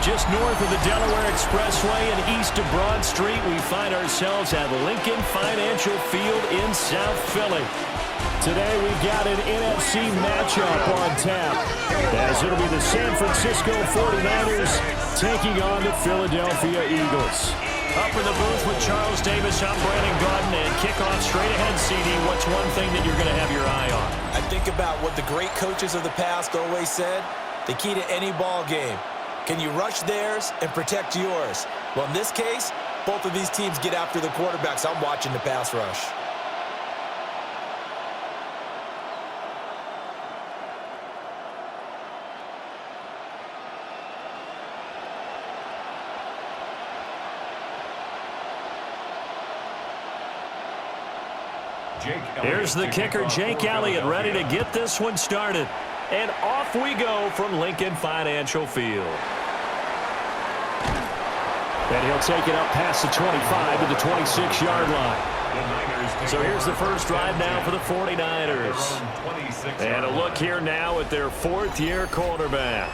Just north of the Delaware Expressway and east of Broad Street, we find ourselves at Lincoln Financial Field in South Philly. Today we've got an NFC matchup on tap, as it'll be the San Francisco 49ers taking on the Philadelphia Eagles. Up in the booth with Charles Davis, I'm Brandon Gaudin, and kickoff straight ahead, CD. What's one thing that you're going to have your eye on? I think about what the great coaches of the past always said, the key to any ball game. Can you rush theirs and protect yours? Well, in this case, both of these teams get after the quarterbacks. I'm watching the pass rush. Here's the kicker, Jake Elliott, ready to get this one started. And off we go from Lincoln Financial Field. And he'll take it up past the 25 to the 26-yard line. So here's the first drive now for the 49ers. And a look here now at their fourth-year quarterback.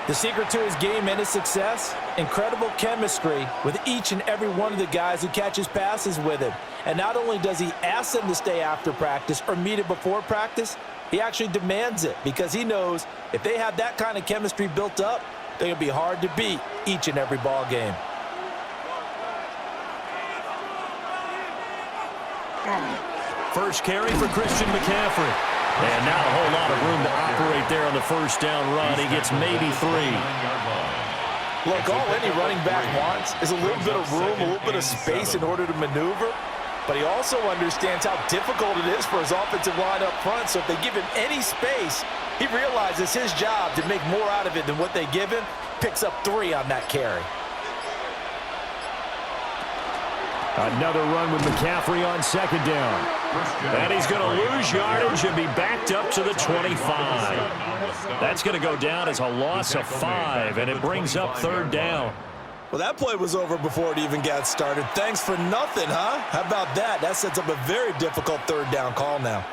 The secret to his game and his success, incredible chemistry with each and every one of the guys who catches passes with him. And not only does he ask them to stay after practice or meet it before practice, he actually demands it because he knows if they have that kind of chemistry built up, they're going to be hard to beat each and every ball game. First carry for Christian McCaffrey. And not a whole lot of room to operate there on the first down run. He gets maybe 3. Look, all any running back wants is a little bit of room, a little bit of space in order to maneuver. But he also understands how difficult it is for his offensive line up front. So if they give him any space, he realizes his job to make more out of it than what they give him. Picks up 3 on that carry. Another run with McCaffrey on second down. And he's going to lose yardage and be backed up to the 25. That's going to go down as a loss of 5, and it brings up third down. Well, that play was over before it even got started. Thanks for nothing, huh? How about that? That sets up a very difficult third down call now.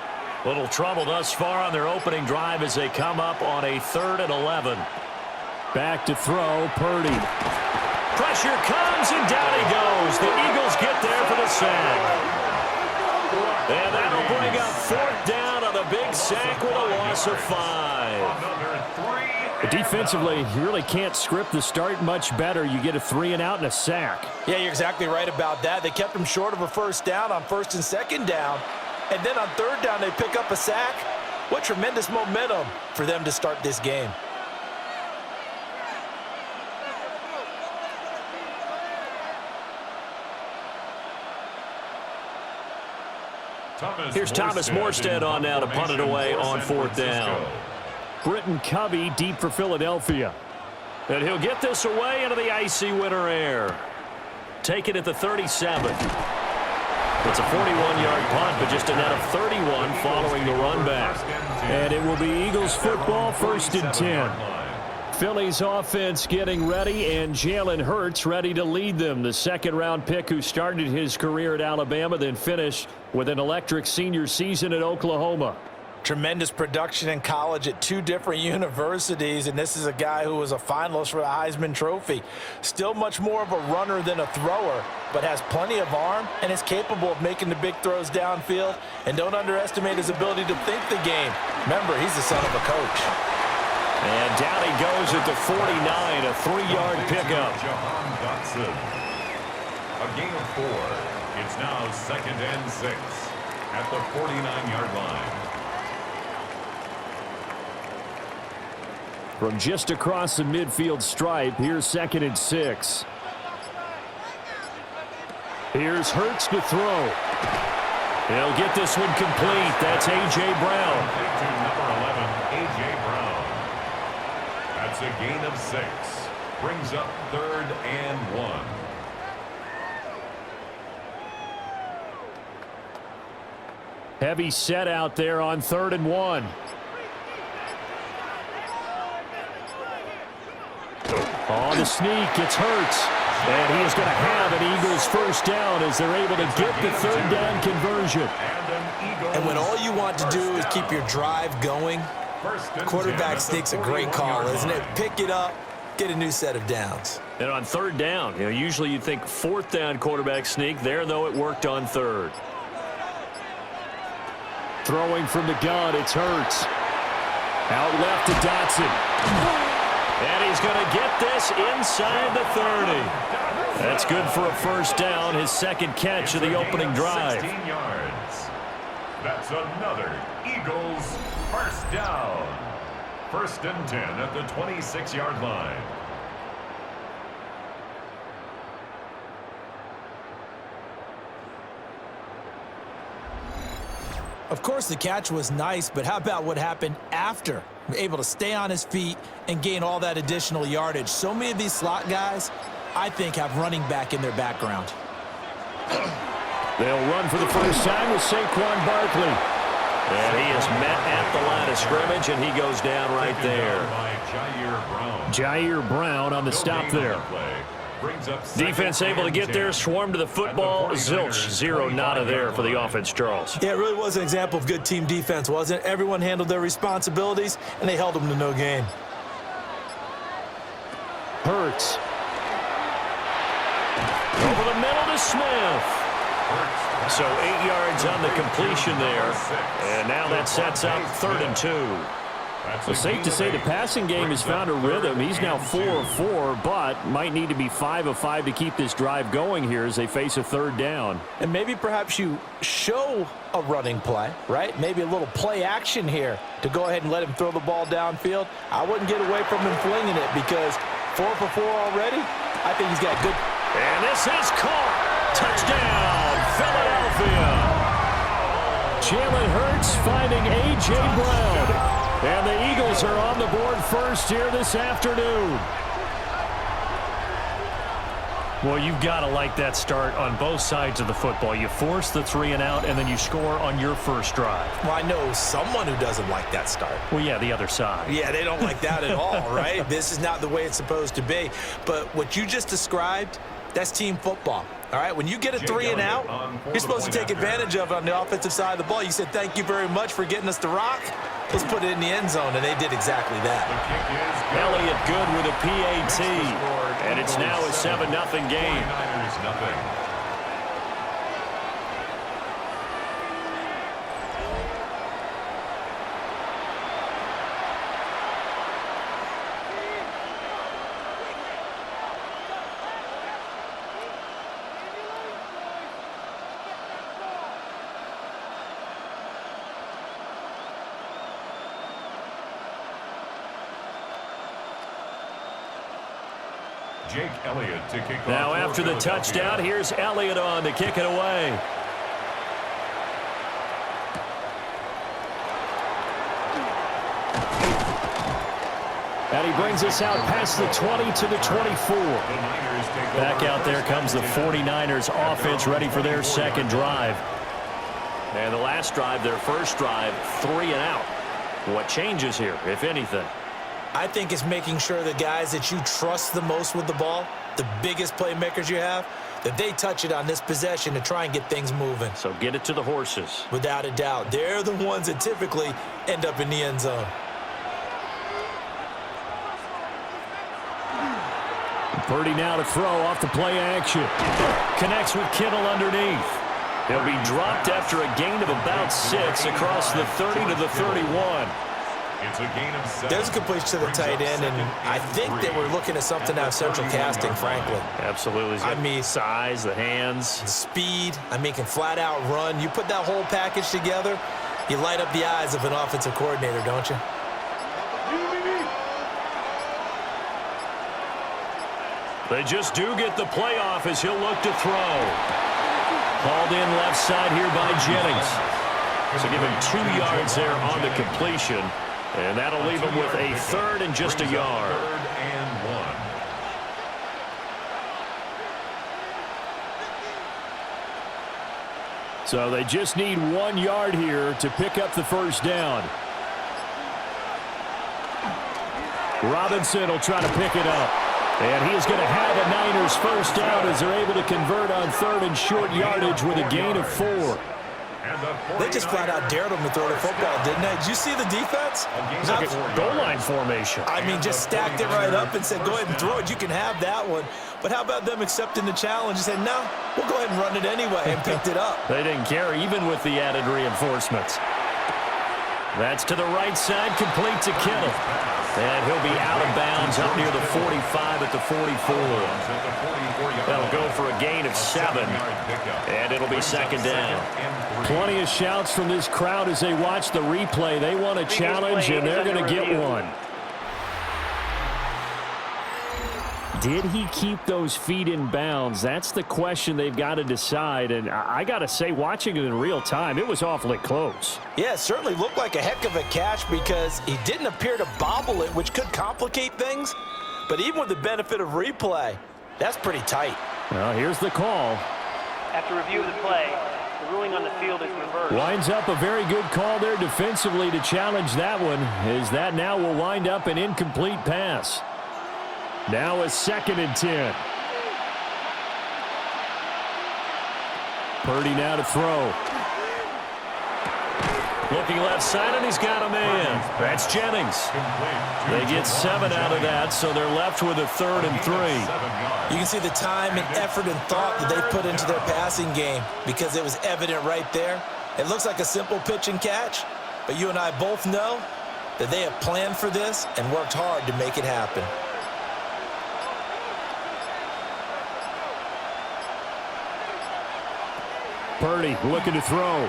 Little trouble thus far on their opening drive as they come up on a 3rd and 11. Back to throw, Purdy. Pressure comes, and down he goes. The Eagles get there for the sack. And that'll bring up 4th down on the big sack with a loss of 5. Defensively, you really can't script the start much better. You get a 3 and out and a sack. Yeah, you're exactly right about that. They kept him short of a first down on 1st and 2nd down. And then on 3rd down, they pick up a sack. What tremendous momentum for them to start this game. Here's Thomas Morstead on now to punt it away on 4th down. Britton Covey deep for Philadelphia. And he'll get this away into the icy winter air. Take it at the 37. It's a 41-yard punt, but just a net of 31 following the run back. And it will be Eagles football, 1st and 10. Philly's offense getting ready, and Jalen Hurts ready to lead them. The second-round pick who started his career at Alabama, then finished with an electric senior season at Oklahoma. Tremendous production in college at 2 different universities, and this is a guy who was a finalist for the Heisman Trophy. Still much more of a runner than a thrower, but has plenty of arm and is capable of making the big throws downfield. And don't underestimate his ability to think the game. Remember, he's the son of a coach. And down he goes at the 49, a 3-yard pickup. A gain of 4. It's now 2nd and 6 at the 49-yard line. From just across the midfield stripe, here's 2nd and 6. Here's Hurts to throw. He'll get this one complete. That's A.J. Brown. Number 11, A.J. Brown. That's a gain of 6. Brings up 3rd and 1. Heavy set out there on 3rd and 1. On the sneak, it's Hurts. And he is going to have an Eagles first down as they're able to get the 3rd down conversion. And when all you want to do is keep your drive going, quarterback sneak's a great call, isn't it? Pick it up, get a new set of downs. And on third down, usually you'd think fourth down quarterback sneak. There, though, it worked on third. Throwing from the gun, it's Hurts. Out left to Dotson. And he's going to get this inside the 30. That's good for a first down, his second catch of the opening drive. 16 yards. That's another Eagles first down. First and 10 at the 26-yard line. Of course, the catch was nice, but how about what happened after? Able to stay on his feet and gain all that additional yardage. So many of these slot guys, I think, have running back in their background. They'll run for the first time with Saquon Barkley. And he is met at the line of scrimmage, and he goes down right there. Jair Brown on the stop there. Defense able to get there, swarm to the football. Zilch, zero nada there for the offense, Charles. Yeah, it really was an example of good team defense, wasn't it? Everyone handled their responsibilities, and they held them to no gain. Hurts. Over the middle to Smith. So 8 yards on the completion there. And now that sets up 3rd and 2. Well, safe to say the passing game has found a rhythm. He's now 4 of 4, but might need to be 5 of 5 to keep this drive going here as they face a 3rd down. And maybe perhaps you show a running play, right? Maybe a little play action here to go ahead and let him throw the ball downfield. I wouldn't get away from him flinging it because 4 for 4 already, I think he's got good. And this is caught. Touchdown, Philadelphia. Jalen Hurts finding A.J. Brown. And the Eagles are on the board first here this afternoon. Well, you've got to like that start on both sides of the football. You force the 3 and out, and then you score on your first drive. Well, I know someone who doesn't like that start. Well, yeah, the other side. Yeah, they don't like that at all, right? This is not the way it's supposed to be. But what you just described, that's team football. All right, when you get a 3 and out, you're supposed to take advantage of it on the offensive side of the ball. You said, thank you very much for getting us the rock. Let's put it in the end zone, and they did exactly that. Elliott good with a PAT, and it's now a 7-0 game. Jake Elliott to kick off. Now after the touchdown, here's Elliott on to kick it away. And he brings us out past the 20 to the 24. Back out there comes the 49ers offense ready for their second drive. And the last drive, their first drive, 3 and out. What changes here, if anything? I think it's making sure the guys that you trust the most with the ball, the biggest playmakers you have, that they touch it on this possession to try and get things moving. So get it to the horses. Without a doubt. They're the ones that typically end up in the end zone. Purdy now to throw off the play action. Connects with Kittle underneath. He'll be dropped after a gain of about 6 across the 30 to the 31. It's a gain of 7. There's a completion to the tight end, and I think that we're looking at something out of central casting, frankly. Absolutely. I mean, size, the hands. The speed, I mean, can flat out run. You put that whole package together, you light up the eyes of an offensive coordinator, don't you? They just do get the playoff as he'll look to throw. Called in left side here by Jennings. So give him 2 yards there on the completion. And that'll leave him with a 3rd and just a yard. 3rd and 1. So they just need 1 yard here to pick up the first down. Robinson will try to pick it up. And he is going to have a Niners first down as they're able to convert on 3rd and short yardage with a gain of 4. They just flat out dared him to throw the football, didn't they? Did you see the defense? It's like a goal line formation. I mean, just stacked it right up and said, go ahead and throw it. You can have that one. But how about them accepting the challenge and saying, no, we'll go ahead and run it anyway, and picked it up. They didn't care, even with the added reinforcements. That's to the right side, complete to Kittle. And he'll be out of bounds up near the 45 at the 44. That'll go for a gain of 7. And it'll be second down. Plenty of shouts from this crowd as they watch the replay. They want a challenge, and they're going to get one. Did he keep those feet in bounds? That's the question they've got to decide. And I got to say, watching it in real time, it was awfully close. Yeah, it certainly looked like a heck of a catch because he didn't appear to bobble it, which could complicate things. But even with the benefit of replay, that's pretty tight. Well, here's the call. After review of the play, the ruling on the field is reversed. Winds up a very good call there defensively to challenge that one, as that now will wind up an incomplete pass. Now a 2nd and 10. Purdy now to throw. Looking left side, and he's got a man. That's Jennings. They get 7 out of that, so they're left with a 3rd and 3. You can see the time and effort and thought that they put into their passing game because it was evident right there. It looks like a simple pitch and catch, but you and I both know that they have planned for this and worked hard to make it happen. Purdy looking to throw.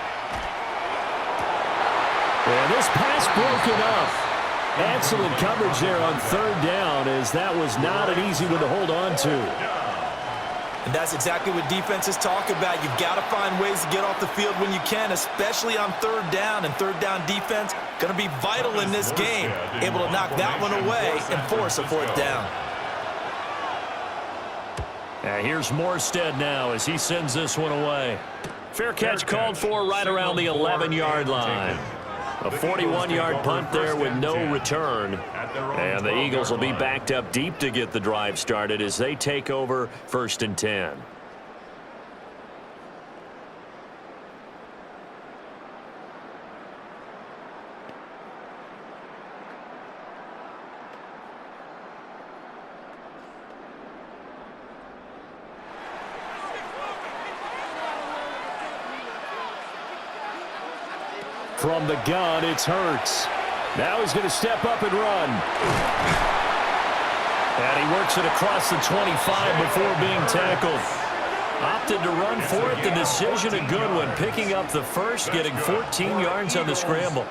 And this pass broken up. Excellent coverage there on 3rd down, as that was not an easy one to hold on to. And that's exactly what defenses talk about. You've got to find ways to get off the field when you can, especially on 3rd down. And 3rd down defense going to be vital in this game. Able to knock that one away and force a 4th down. Here's Morstead now as he sends this one away. Fair catch called for right around the 11-yard line. A 41-yard punt there with no return. And the Eagles will be backed up deep to get the drive started as they take over 1st and 10. From the gun, it's Hurts. Now he's going to step up and run. And he works it across the 25 before being tackled. Opted to run for it. The decision a good one. Picking up the first, getting 14 yards on the scramble.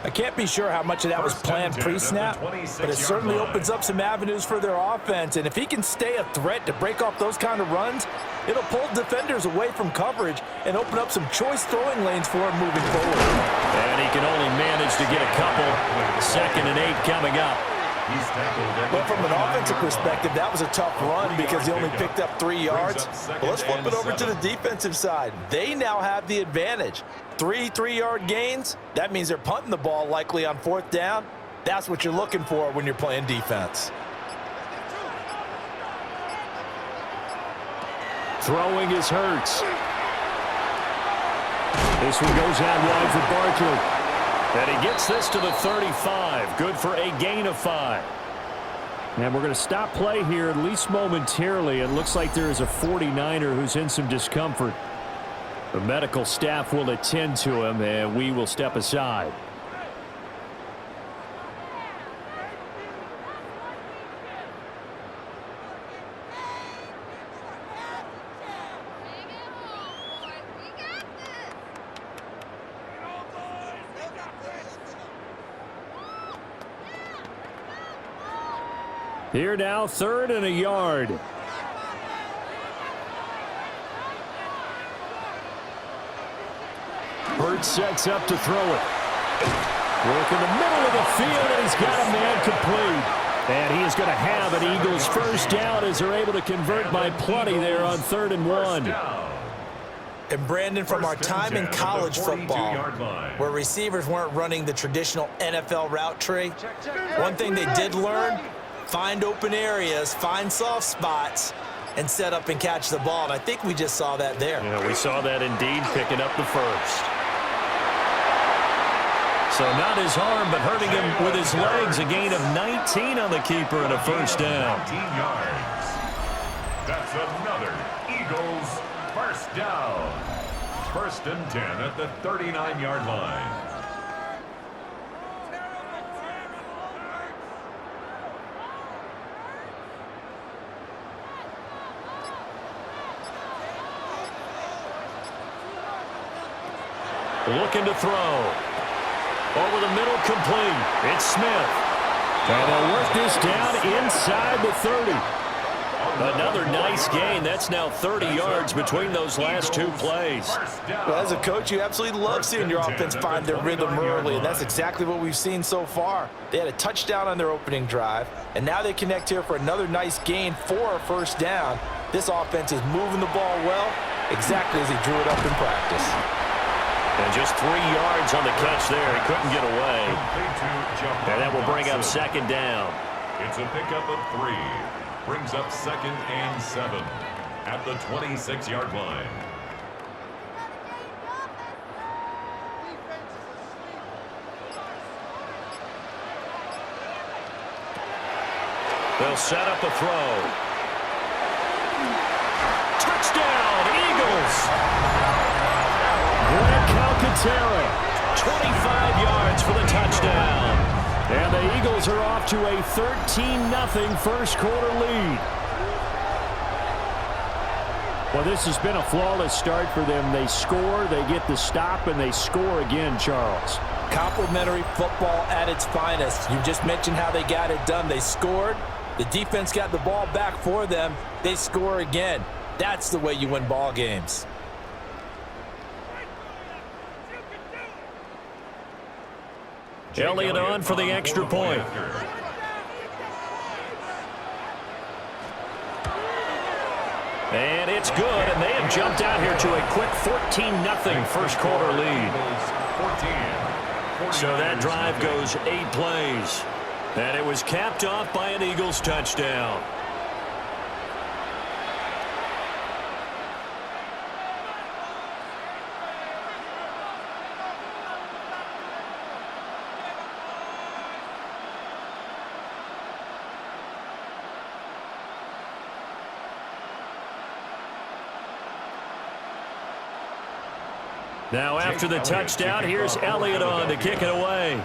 I can't be sure how much of that was planned pre-snap, but it certainly opens up some avenues for their offense. And if he can stay a threat to break off those kind of runs, it'll pull defenders away from coverage and open up some choice throwing lanes for him moving forward. And he can only manage to get a couple. 2nd and 8 coming up. But from an offensive perspective, that was a tough run because he only picked up 3 yards. Well, let's flip it over to the defensive side. They now have the advantage. 3 3-yard gains. That means they're punting the ball likely on 4th down. That's what you're looking for when you're playing defense. Throwing is Hurts. This one goes out wide for Barkley. And he gets this to the 35. Good for a gain of 5. And we're going to stop play here, at least momentarily. It looks like there is a 49er who's in some discomfort. The medical staff will attend to him, and we will step aside. Here now, 3rd and a yard. Hurts sets up to throw it. Work in the middle of the field, and he's got a man complete. And he is going to have an Eagles first down as they're able to convert by plenty there on 3rd and 1. And Brandon, from our time in college football, where receivers weren't running the traditional NFL route tree, one thing they did learn, find open areas, find soft spots, and set up and catch the ball. And I think we just saw that there. Yeah, we saw that indeed, picking up the first. So not his arm, but hurting him with his legs. A gain of 19 on the keeper and a first down. 19 yards. That's another Eagles first down. First and 10 at the 39-yard line. Looking to throw. Over the middle, complete. It's Smith. And they'll work this down inside the 30. Another nice gain. That's now 30 yards between those last two plays. Well, as a coach, you absolutely love seeing your offense find their rhythm early, and that's exactly what we've seen so far. They had a touchdown on their opening drive, and now they connect here for another nice gain for a first down. This offense is moving the ball well, exactly as he drew it up in practice. And just 3 yards on the catch there. He couldn't get away. And that will bring up second down. It's a pickup of 3. Brings up second and 7 at the 26-yard line. They'll set up a throw. Touchdown, Eagles! Calcaterra, 25 yards for the touchdown. And the Eagles are off to a 13-0 first quarter lead. Well, this has been a flawless start for them. They score, they get the stop, and they score again, Charles. Complimentary football at its finest. You just mentioned how they got it done. They scored. The defense got the ball back for them. They score again. That's the way you win ball games. Elliott on for the extra point. And it's good, and they have jumped out here to a quick 14-0 first quarter lead. So that drive goes 8 plays. And it was capped off by an Eagles touchdown. Now after the touchdown, here's Elliott on to kick it away.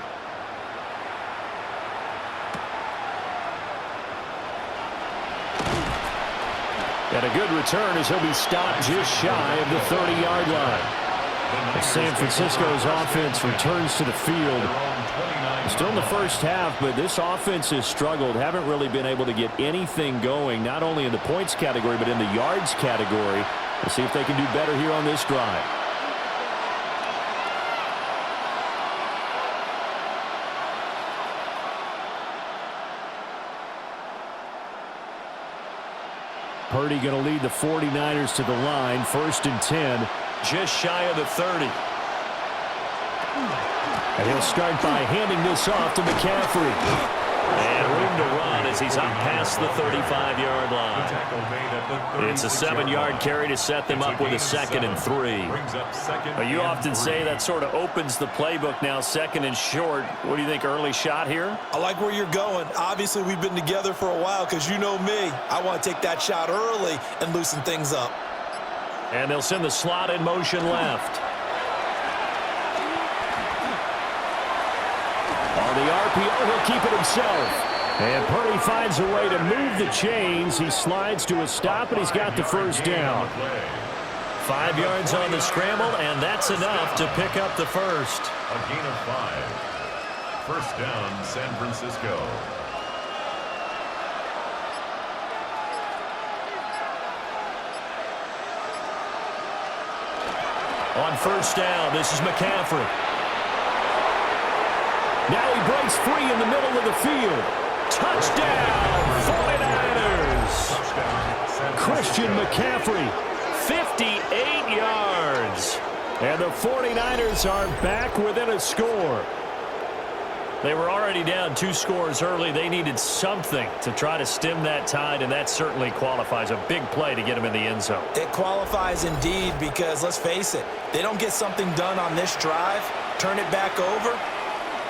And a good return as he'll be stopped just shy of the 30-yard line. As San Francisco's offense returns to the field. Still in the first half, but this offense has struggled. Haven't really been able to get anything going, not only in the points category, but in the yards category. Let's see if they can do better here on this drive. Purdy going to lead the 49ers to the line. First and 10, just shy of the 30. And he'll start by handing this off to McCaffrey. And room to run as he's up past the 35-yard line. It's a 7-yard carry to set them up with a 2nd and 3. You often say that sort of opens the playbook now, 2nd and short. What do you think, early shot here? I like where you're going. Obviously, we've been together for a while because you know me. I want to take that shot early and loosen things up. And they'll send the slot in motion left. On the RPO, he'll keep it himself. And Purdy finds a way to move the chains. He slides to a stop, and he's got the first down. 5 yards on the scramble, and that's enough to pick up the first. A gain of 5. First down, San Francisco. On first down, this is McCaffrey. Now he breaks free in the middle of the field. Touchdown, 49ers. Christian McCaffrey, 58 yards. And the 49ers are back within a score. They were already down 2 scores early. They needed something to try to stem that tide, and that certainly qualifies. A big play to get them in the end zone. It qualifies indeed because, let's face it, they don't get something done on this drive, turn it back over,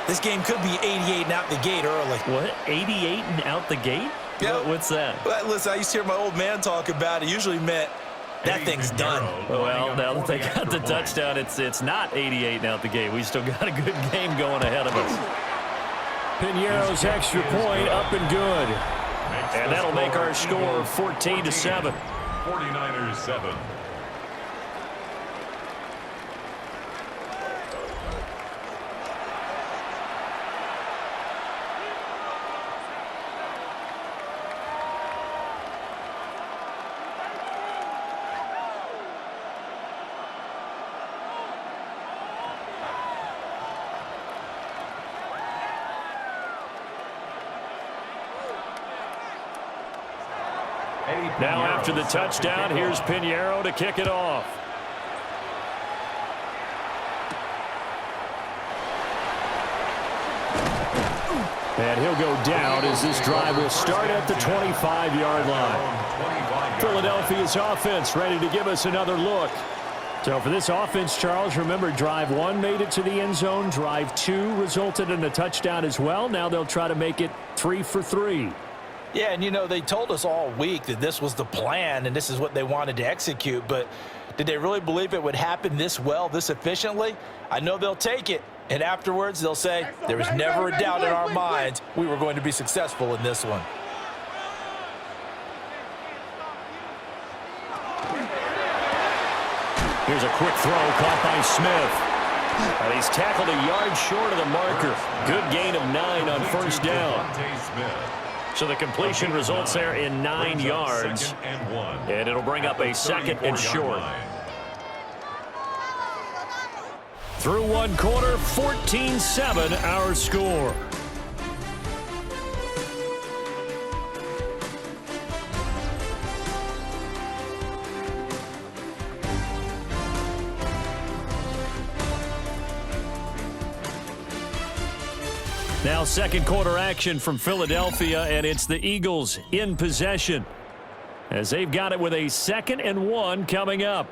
this game could be 88 and out the gate early. What? 88 and out the gate? Yeah. What's that? Well, listen, I used to hear my old man talk about it. Usually meant that thing's done. Well, now that they got the touchdown, it's not 88 and out the gate. We still got a good game going ahead of us. Piñeiro's extra point up and good. And that'll make our score 14-7. 49ers 7. Now after the touchdown, here's Piñeiro to kick it off. And he'll go down as this drive will start at the 25-yard line. Philadelphia's offense ready to give us another look. So for this offense, Charles, remember drive 1 made it to the end zone. Drive 2 resulted in a touchdown as well. Now they'll try to make it 3 for 3. Yeah, and, you know, they told us all week that this was the plan and this is what they wanted to execute, but did they really believe it would happen this well, this efficiently? I know they'll take it, and afterwards they'll say, there was never a doubt in our minds we were going to be successful in this one. Here's a quick throw caught by Smith. And he's tackled a yard short of the marker. Good gain of 9 on first down. So the completion results there in 9 yards. And it'll bring up a 2nd and short. Through 1 quarter, 14-7 our score. Now 2nd quarter action from Philadelphia, and it's the Eagles in possession as they've got it with a 2nd and 1 coming up.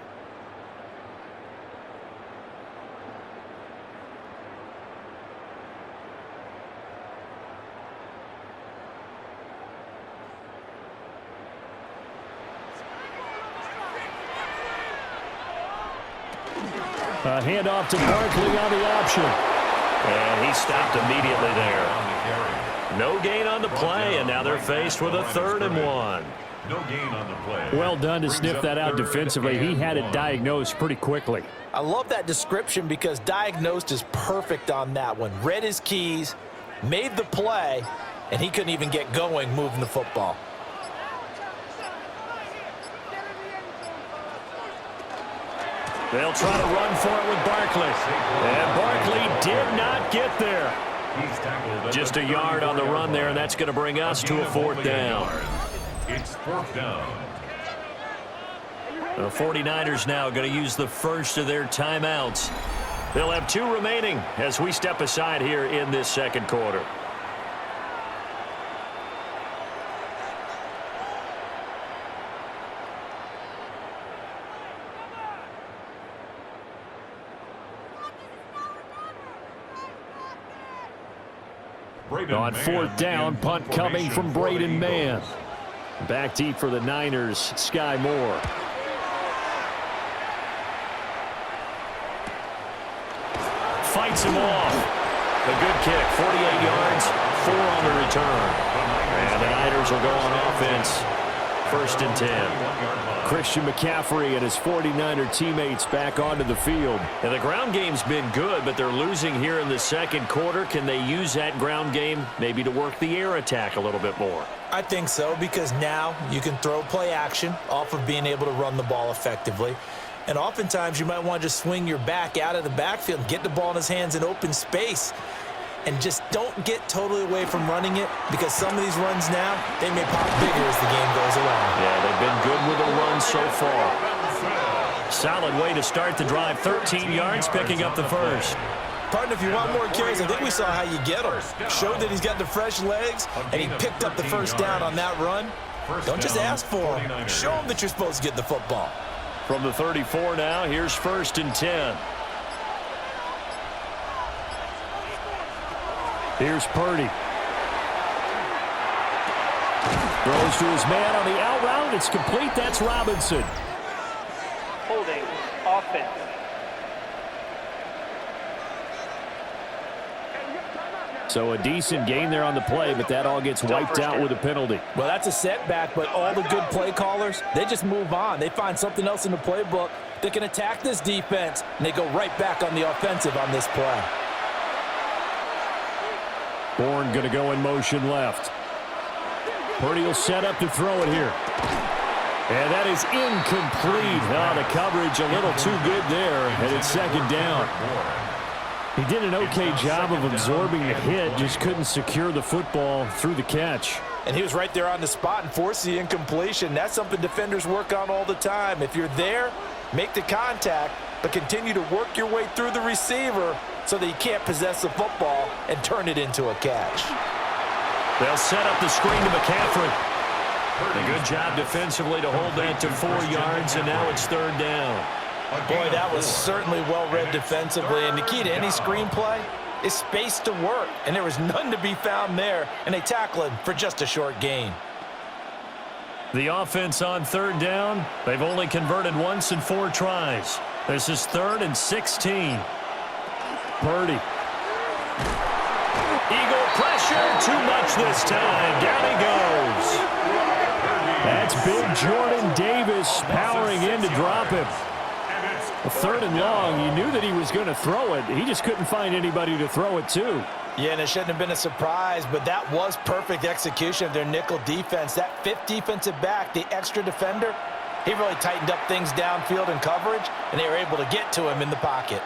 A handoff to Barkley on the option. And he stopped immediately there. No gain on the play, and now they're faced with a 3rd and 1. No gain on the play. Well done to sniff that out defensively. He had it diagnosed pretty quickly. I love that description because diagnosed is perfect on that one. Read his keys, made the play, and he couldn't even get going moving the football. They'll try to run for it with Barkley. And Barkley did not get there. Just a yard on the run there, and that's going to bring us to a 4th down. It's 4th down. The 49ers now going to use the first of their timeouts. They'll have 2 remaining as we step aside here in this 2nd quarter. On 4th down, punt coming from Braden Mann. Back deep for the Niners, Sky Moore. Fights him off. A good kick, 48 yards, 4 on the return. And the Niners will go on offense, 1st and 10. Christian McCaffrey and his 49er teammates back onto the field. And the ground game's been good, but they're losing here in the 2nd quarter. Can they use that ground game maybe to work the air attack a little bit more? I think so, because now you can throw play action off of being able to run the ball effectively. And oftentimes you might want to just swing your back out of the backfield and get the ball in his hands in open space. And just don't get totally away from running it, because some of these runs now, they may pop bigger as the game goes along. Yeah, they've been good with the run so far. Solid way to start the drive, 13 yards, picking up the first. Partner, if you want more carries, I think we saw how you get them. Showed that he's got the fresh legs, and he picked up the first down on that run. Don't just ask for them. Show them that you're supposed to get the football. From the 34 now, here's 1st and 10. Here's Purdy. Throws to his man on the out route. It's complete. That's Robinson. Holding, offense. So a decent gain there on the play, but that all gets wiped out with a penalty. Well, that's a setback, but all the good play callers, they just move on. They find something else in the playbook that can attack this defense, and they go right back on the offensive on this play. Bourne going to go in motion left. Purdy will set up to throw it here. And that is incomplete. Oh, the coverage a little too good there, and it's 2nd down. He did an okay job of absorbing the hit, just couldn't secure the football through the catch. And he was right there on the spot and forced the incompletion. That's something defenders work on all the time. If you're there, make the contact, but continue to work your way through the receiver so that he can't possess the football and turn it into a catch. They'll set up the screen to McCaffrey. A good job defensively to hold that to 4 yards, and now it's 3rd down. Boy, that was certainly well-read defensively, and the key to any screenplay is space to work, and there was none to be found there, and they tackle him for just a short gain. The offense on 3rd down, they've only converted once in 4 tries. This is 3rd and 16. Purdy. Eagle pressure, too much this time. Down he goes. That's big Jordan Davis powering in to drop him. A 3rd and long, you knew that he was going to throw it. He just couldn't find anybody to throw it to. Yeah, and it shouldn't have been a surprise, but that was perfect execution of their nickel defense. That 5th defensive back, the extra defender, he really tightened up things downfield in coverage, and they were able to get to him in the pocket.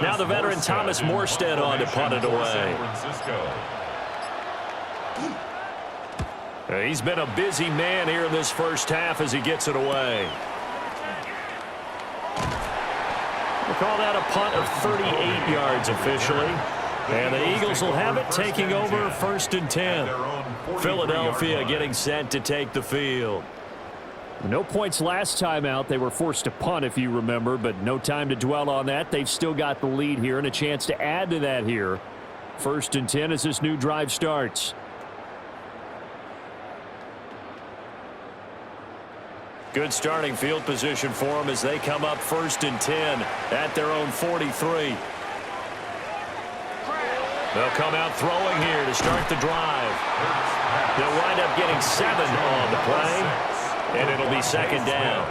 Now the veteran Thomas Morstead on to punt it away. He's been a busy man here in this first half as he gets it away. We'll call that a punt of 38 yards officially. And the Eagles will have it, taking over 1st and 10. Philadelphia getting set to take the field. No points last time out. They were forced to punt, if you remember, but no time to dwell on that. They've still got the lead here and a chance to add to that here. 1st and 10 as this new drive starts. Good starting field position for them as they come up 1st and 10 at their own 43. They'll come out throwing here to start the drive. They'll wind up getting 7 on the play. And it'll be 2nd down.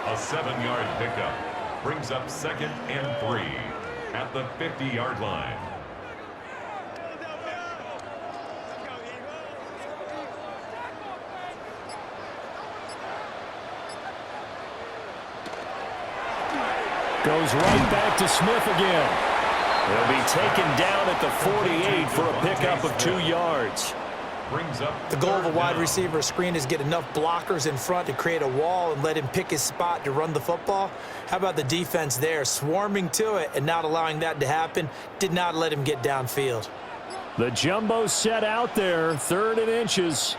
A 7-yard pickup brings up 2nd and 3 at the 50-yard line. Goes right back to Smith again. He'll be taken down at the 48 for a pickup of 2 yards. The goal of a wide receiver screen is get enough blockers in front to create a wall and let him pick his spot to run the football. How about the defense there, swarming to it and not allowing that to happen? Did not let him get downfield. The jumbo set out there, 3rd and inches.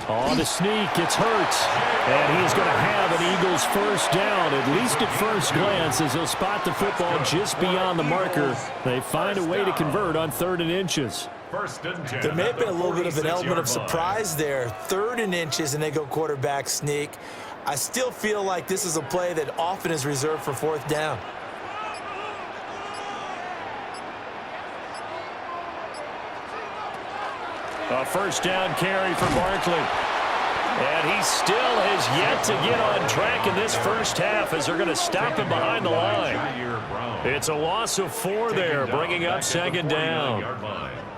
On the sneak, it's Hurts. And he's going to have an Eagles 1st down, at least at first glance, as he'll spot the football just beyond the marker. They find a way to convert on 3rd and inches. There may have been a little bit of an element of surprise there. 3rd and inches, and they go quarterback sneak. I still feel like this is a play that often is reserved for 4th down. A 1st down carry for Barkley. And he still has yet to get on track in this first half as they're going to stop him behind the line. It's a loss of 4 there, bringing up 2nd down.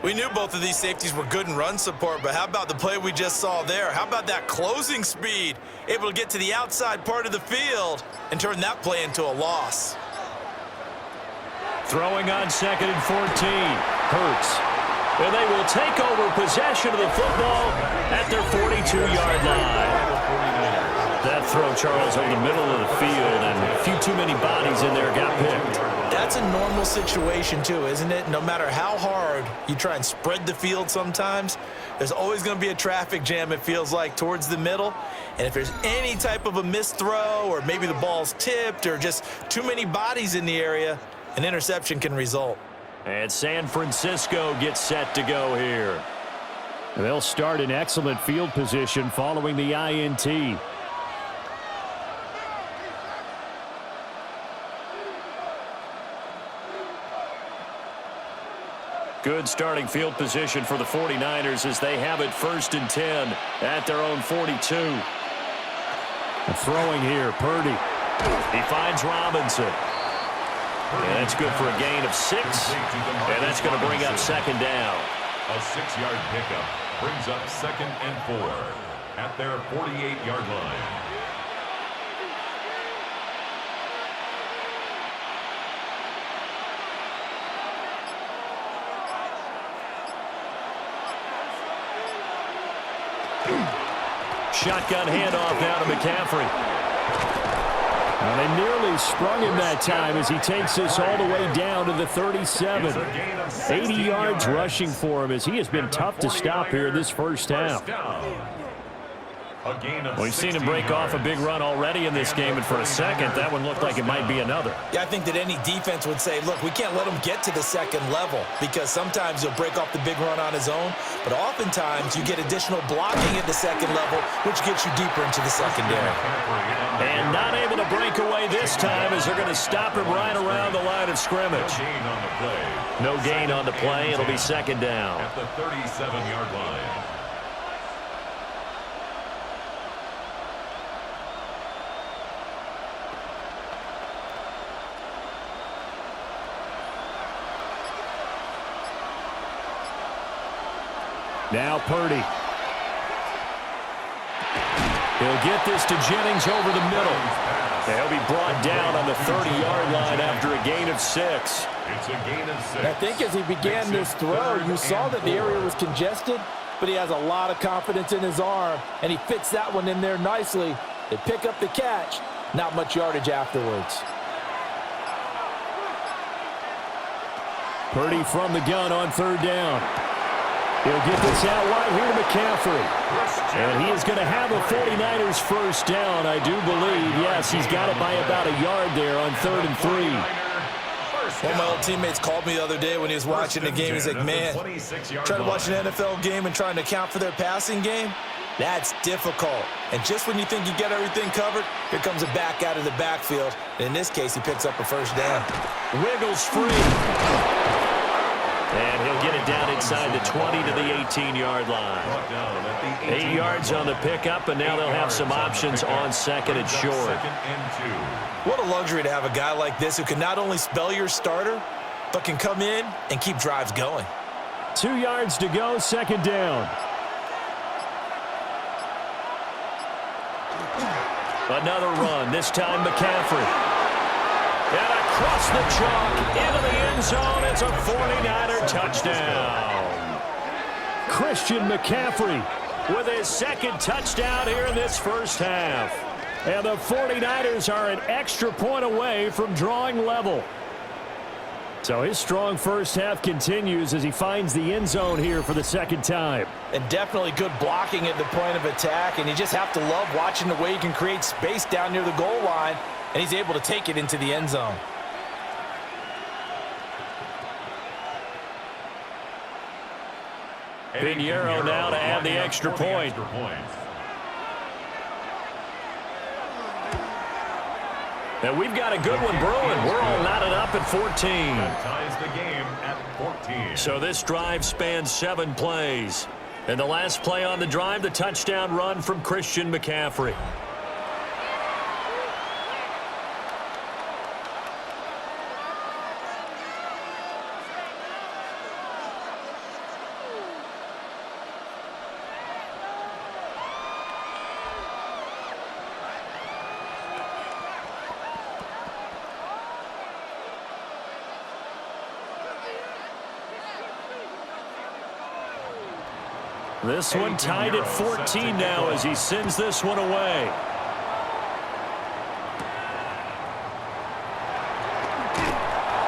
We knew both of these safeties were good in run support, but how about the play we just saw there? How about that closing speed? Able to get to the outside part of the field and turn that play into a loss. Throwing on 2nd and 14. Hurts. And they will take over possession of the football at their 42-yard line. That throw, Charles, over the middle of the field, and a few too many bodies in there got picked. That's a normal situation, too, isn't it? No matter how hard you try and spread the field sometimes, there's always going to be a traffic jam, it feels like, towards the middle. And if there's any type of a missed throw or maybe the ball's tipped or just too many bodies in the area, an interception can result. And San Francisco gets set to go here. They'll start in excellent field position following the INT. Good starting field position for the 49ers as they have it 1st and 10 at their own 42. Throwing here, Purdy. He finds Robinson. And that's good for a gain of 6. And that's going to bring up 2nd down. A 6-yard pickup brings up 2nd and 4 at their 48-yard line. Shotgun handoff now to McCaffrey. Well, they nearly sprung him that time as he takes this all the way down to the 37. 80 yards rushing for him as he has been tough to stop here this first half. We've seen him break off a big run already in this game, and for a second, that one looked like it might be another. Yeah, I think that any defense would say, look, we can't let him get to the 2nd level because sometimes he'll break off the big run on his own, but oftentimes you get additional blocking at the 2nd level, which gets you deeper into the secondary. And not able to break away this time as they're going to stop him right around the line of scrimmage. No gain on the play. It'll be 2nd down. At the 37-yard line. Now Purdy. He'll get this to Jennings over the middle. They'll be brought down on the 30-yard line after a gain of 6. It's a gain of 6. I think as he began this throw, you saw that the area was congested, but he has a lot of confidence in his arm, and he fits that one in there nicely. They pick up the catch, not much yardage afterwards. Purdy from the gun on 3rd down. He'll get this out wide here to McCaffrey. And he is going to have a 49ers first down, I do believe. Yes, he's got it by about a yard there on 3rd and 3. One of my old teammates called me the other day when he was watching the game. He's like, man, trying to watch an NFL game and trying to account for their passing game, that's difficult. And just when you think you get everything covered, here comes a back out of the backfield. And in this case, he picks up a first down. Wiggles free. And he'll get it down inside the 20 to the 18-yard line. 8 yards on the pickup, and now they'll have some options on 2nd and short. What a luxury to have a guy like this who can not only spell your starter, but can come in and keep drives going. 2 yards to go, 2nd down. Another run, this time McCaffrey. And across the chalk, into the end zone, it's a 49er touchdown. Christian McCaffrey with his 2nd touchdown here in this first half. And the 49ers are an extra point away from drawing level. So his strong first half continues as he finds the end zone here for the 2nd time. And definitely good blocking at the point of attack, and you just have to love watching the way he can create space down near the goal line, and he's able to take it into the end zone. Pinheiro now to add the extra point. And we've got a good one brewing. We're all knotted up at 14. That ties the game at 14. So this drive spans 7 plays. And the last play on the drive, the touchdown run from Christian McCaffrey. This one tied at 14 now as he sends this one away.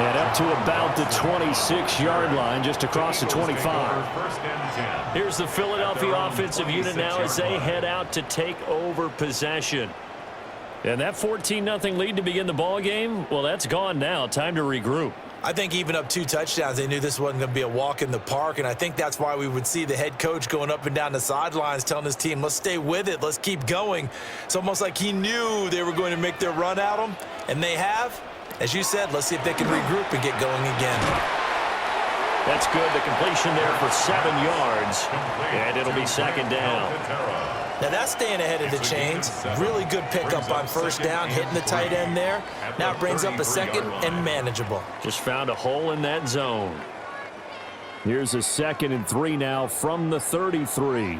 And up to about the 26-yard line, just across the 25. Here's the Philadelphia offensive unit now as they head out to take over possession. And that 14-0 lead to begin the ball game, well, that's gone now. Time to regroup. I think even up 2 touchdowns, they knew this wasn't going to be a walk in the park, and I think that's why we would see the head coach going up and down the sidelines telling his team, let's stay with it, let's keep going. It's almost like he knew they were going to make their run at him, and they have. As you said, let's see if they can regroup and get going again. That's good. The completion there for 7 yards, and it'll be second down. Now that's staying ahead of the chains. Really good pickup on first down, hitting the tight end there. Now it brings up a second and manageable. Just found a hole in that zone. Here's a 2nd and 3 now from the 33.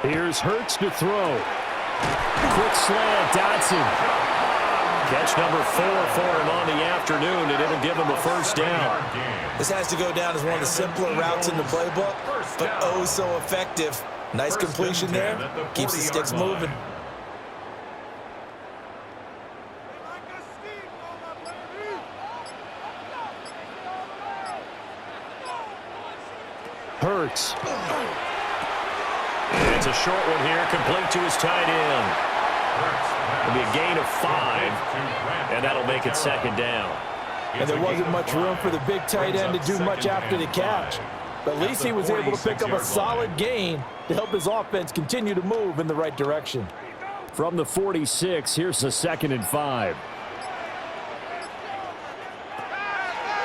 Here's Hurts to throw. Quick slant, Dotson. Catch number 4 for him on the afternoon, and it'll give him a first down. This has to go down as one of the simpler routes in the playbook, but oh so effective. Nice completion there. Keeps the sticks moving. Hurts. It's a short one here, complete to his tight end. It'll be a gain of 5, and that'll make it second down. And there wasn't much room for the big tight end to do much after the catch. But at least he was able to pick up a solid gain to help his offense continue to move in the right direction. From the 46, here's the 2nd and 5.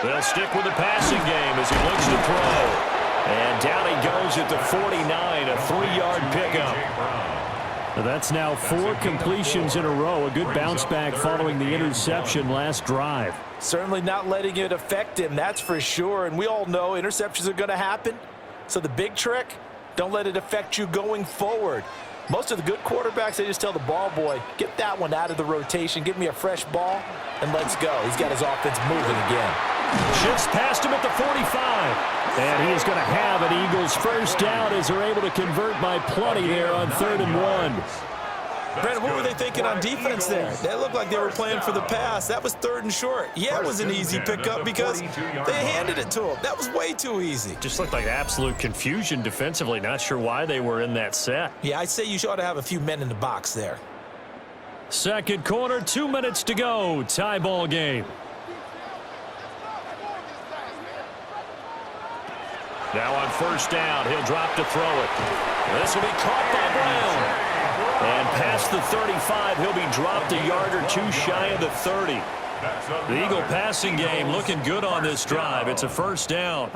They'll stick with the passing game as he looks to throw. And down he goes at the 49, a 3-yard pickup. That's now 4 completions in a row. A good bounce back following the interception last drive. Certainly not letting it affect him, that's for sure. And we all know interceptions are going to happen. So the big trick, don't let it affect you going forward. Most of the good quarterbacks, they just tell the ball boy, get that one out of the rotation, give me a fresh ball, and let's go. He's got his offense moving again. Shifts past him at the 45. And he is going to have an Eagles first down as they're able to convert by plenty there on 3rd and 1. Brandon, what were they thinking on defense there? They looked like they were playing for the pass. That was 3rd and short. Yeah, it was an easy pickup because they handed it to him. That was way too easy. Just looked like absolute confusion defensively. Not sure why they were in that set. Yeah, I'd say you ought to have a few men in the box there. Second quarter, 2 minutes to go. Tie ball game. Now on first down, he'll drop to throw it. This will be caught by Brown. And past the 35, he'll be dropped a yard or 2 shy of the 30. The Eagle passing game looking good on this drive. It's a first down.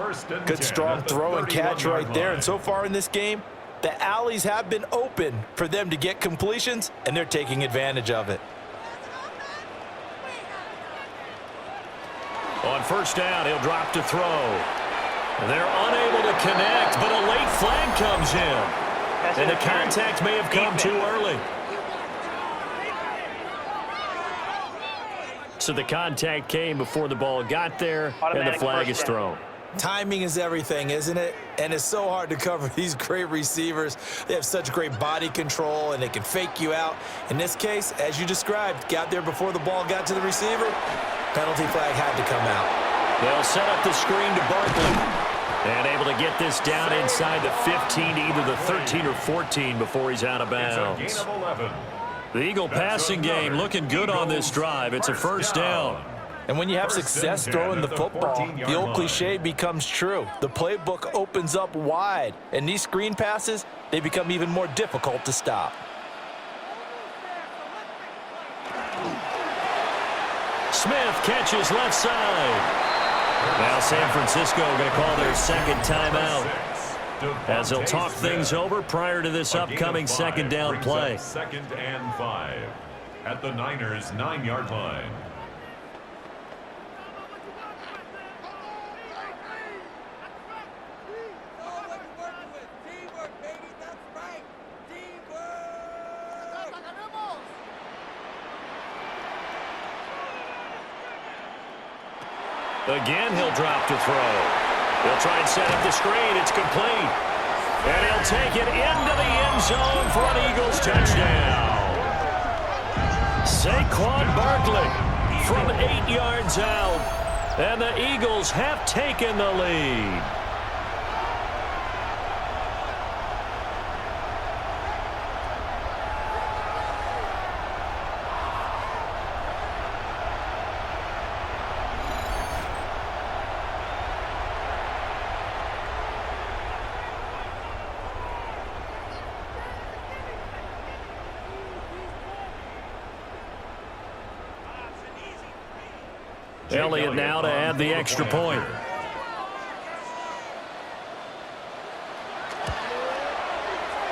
Good strong throw and catch right there. And so far in this game, the alleys have been open for them to get completions, and they're taking advantage of it. On first down, he'll drop to throw. They're unable to connect, but a late flag comes in. And the contact may have come too early. So the contact came before the ball got there, and the flag is thrown. Timing is everything, isn't it? And it's so hard to cover these great receivers. They have such great body control, and they can fake you out. In this case, as you described, got there before the ball got to the receiver. Penalty flag had to come out. They'll set up the screen to Barkley. And able to get this down inside the 15, either the 13 or 14 before he's out of bounds. The Eagle passing game looking good on this drive. It's a first down. And when you have success throwing the football, the old cliche becomes true. The playbook opens up wide, and these screen passes, they become even more difficult to stop. Smith catches left side. Now San Francisco going to call their second timeout as they'll talk things over prior to this upcoming second down play. 2nd and 5 at the Niners' 9-yard line. Again, he'll drop to throw. He'll try and set up the screen. It's complete. And he'll take it into the end zone for an Eagles touchdown. Saquon Barkley from 8 yards out. And the Eagles have taken the lead. Elliott now to add the extra point.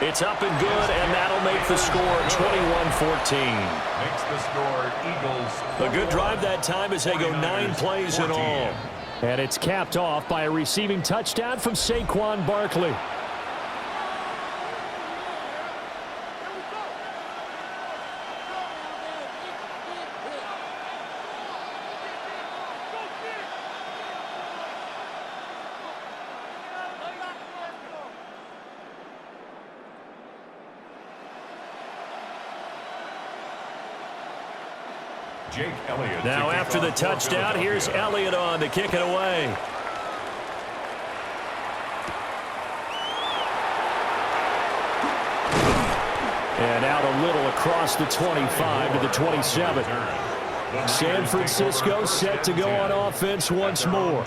It's up and good, and that'll make the score 21-14. Makes the score Eagles. A good drive that time as they go 9 plays in all. And it's capped off by a receiving touchdown from Saquon Barkley. Jake Elliott. Now after the touchdown, here's Elliott on to kick it away. And out a little across the 25 to the 27. San Francisco set to go on offense once more.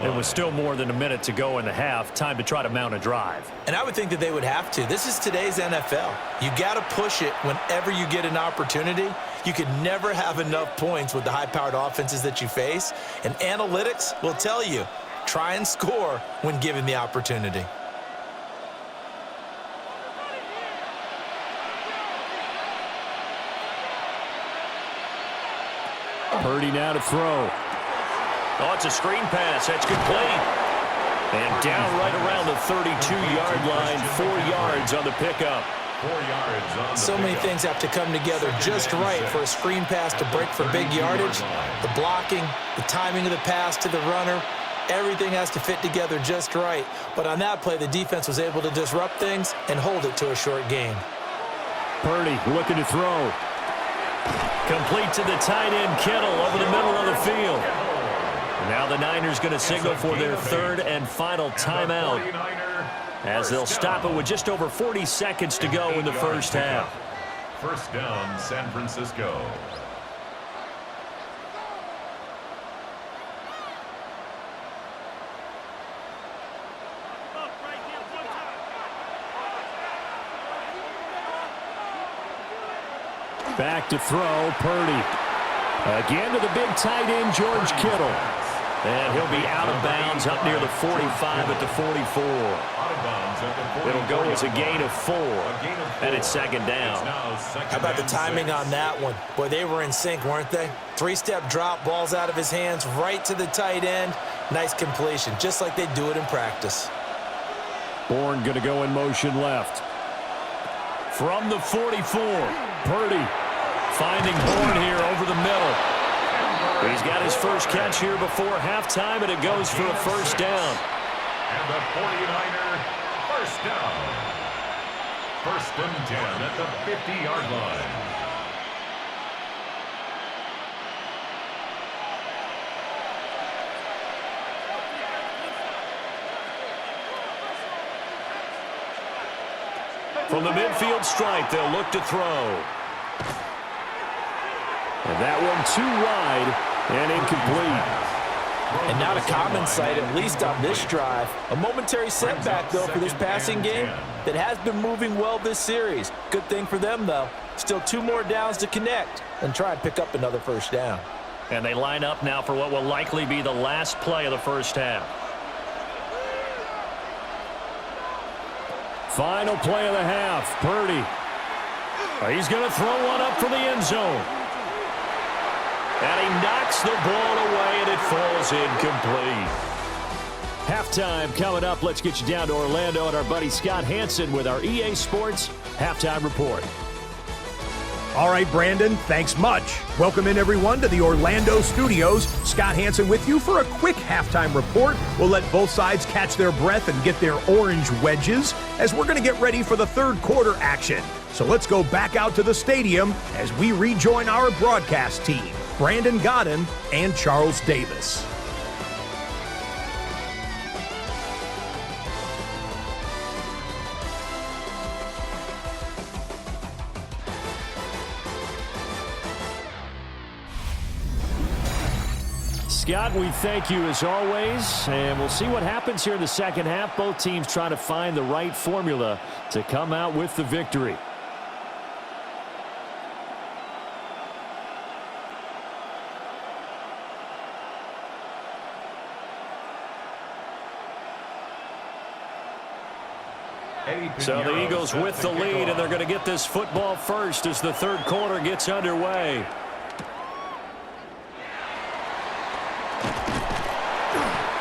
It was still more than a minute to go in the half. Time to try to mount a drive. And I would think that they would have to. This is today's NFL. You got to push it whenever you get an opportunity. You could never have enough points with the high-powered offenses that you face. And analytics will tell you, try and score when given the opportunity. Purdy now to throw. Oh, it's a screen pass. That's complete. And down right around the 32-yard line, 4 yards on the pickup. 4 yards on the So many things have to come together just right for a screen pass to break for big yardage. The blocking, the timing of the pass to the runner, everything has to fit together just right. But on that play, the defense was able to disrupt things and hold it to a short gain. Purdy looking to throw. Complete to the tight end, Kittle, over the middle of the field. Now the Niners going to signal for their third and final timeout, as they'll stop it with just over 40 seconds to go in the first half. First down, San Francisco. Back to throw, Purdy. Again to the big tight end, George Kittle. And he'll be out of bounds up near the 45 at the 44. It'll go as a gain of 4, and it's second down. How about the timing on that one? Boy, they were in sync, weren't they? 3-step drop, balls out of his hands, right to the tight end. Nice completion, just like they do it in practice. Bourne going to go in motion left. From the 44, Purdy finding Bourne here over the middle. He's got his first catch here before halftime, and it goes for a first down. And the 49er first down. First and 10 at the 50-yard line. From the midfield stripe, they'll look to throw. And that one too wide and incomplete. And not a common sight, at least on this drive. A momentary setback, though, for this passing game that has been moving well this series. Good thing for them, though. Still 2 more downs to connect and try and pick up another first down. And they line up now for what will likely be the last play of the first half. Final play of the half, Purdy. He's going to throw one up for the end zone. And he knocks the ball away, and it falls incomplete. Halftime coming up. Let's get you down to Orlando and our buddy Scott Hansen with our EA Sports Halftime Report. All right, Brandon, thanks much. Welcome in, everyone, to the Orlando studios. Scott Hansen with you for a quick halftime report. We'll let both sides catch their breath and get their orange wedges as we're going to get ready for the third quarter action. So let's go back out to the stadium as we rejoin our broadcast team, Brandon Godden and Charles Davis. Scott, we thank you as always, and we'll see what happens here in the second half. Both teams trying to find the right formula to come out with the victory. So the Eagles with the lead, and they're going to get this football first as the third quarter gets underway.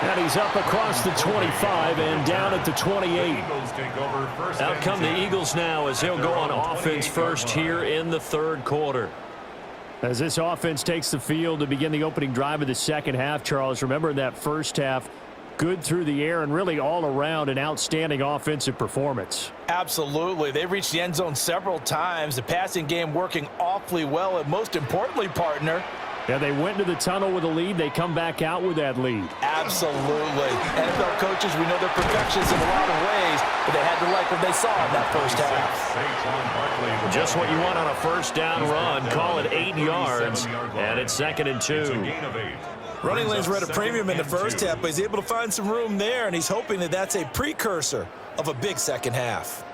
And he's up across the 25 and down at the 28. Out come the Eagles now as they'll go on offense first here in the third quarter. As this offense takes the field to begin the opening drive of the second half, Charles, remember in that first half, good through the air and really all around an outstanding offensive performance. Absolutely. They reached the end zone several times. The passing game working awfully well, and most importantly, partner, yeah, they went into the tunnel with a lead. They come back out with that lead. Absolutely. NFL coaches, we know they're perfectionists in a lot of ways, but they had to like what they saw in that first half. Just what you want on a first down run. Call it 8 yards, and it's 2nd and 2. Running lanes were at a premium in the first half, but he's able to find some room there, and he's hoping that that's a precursor of a big second half.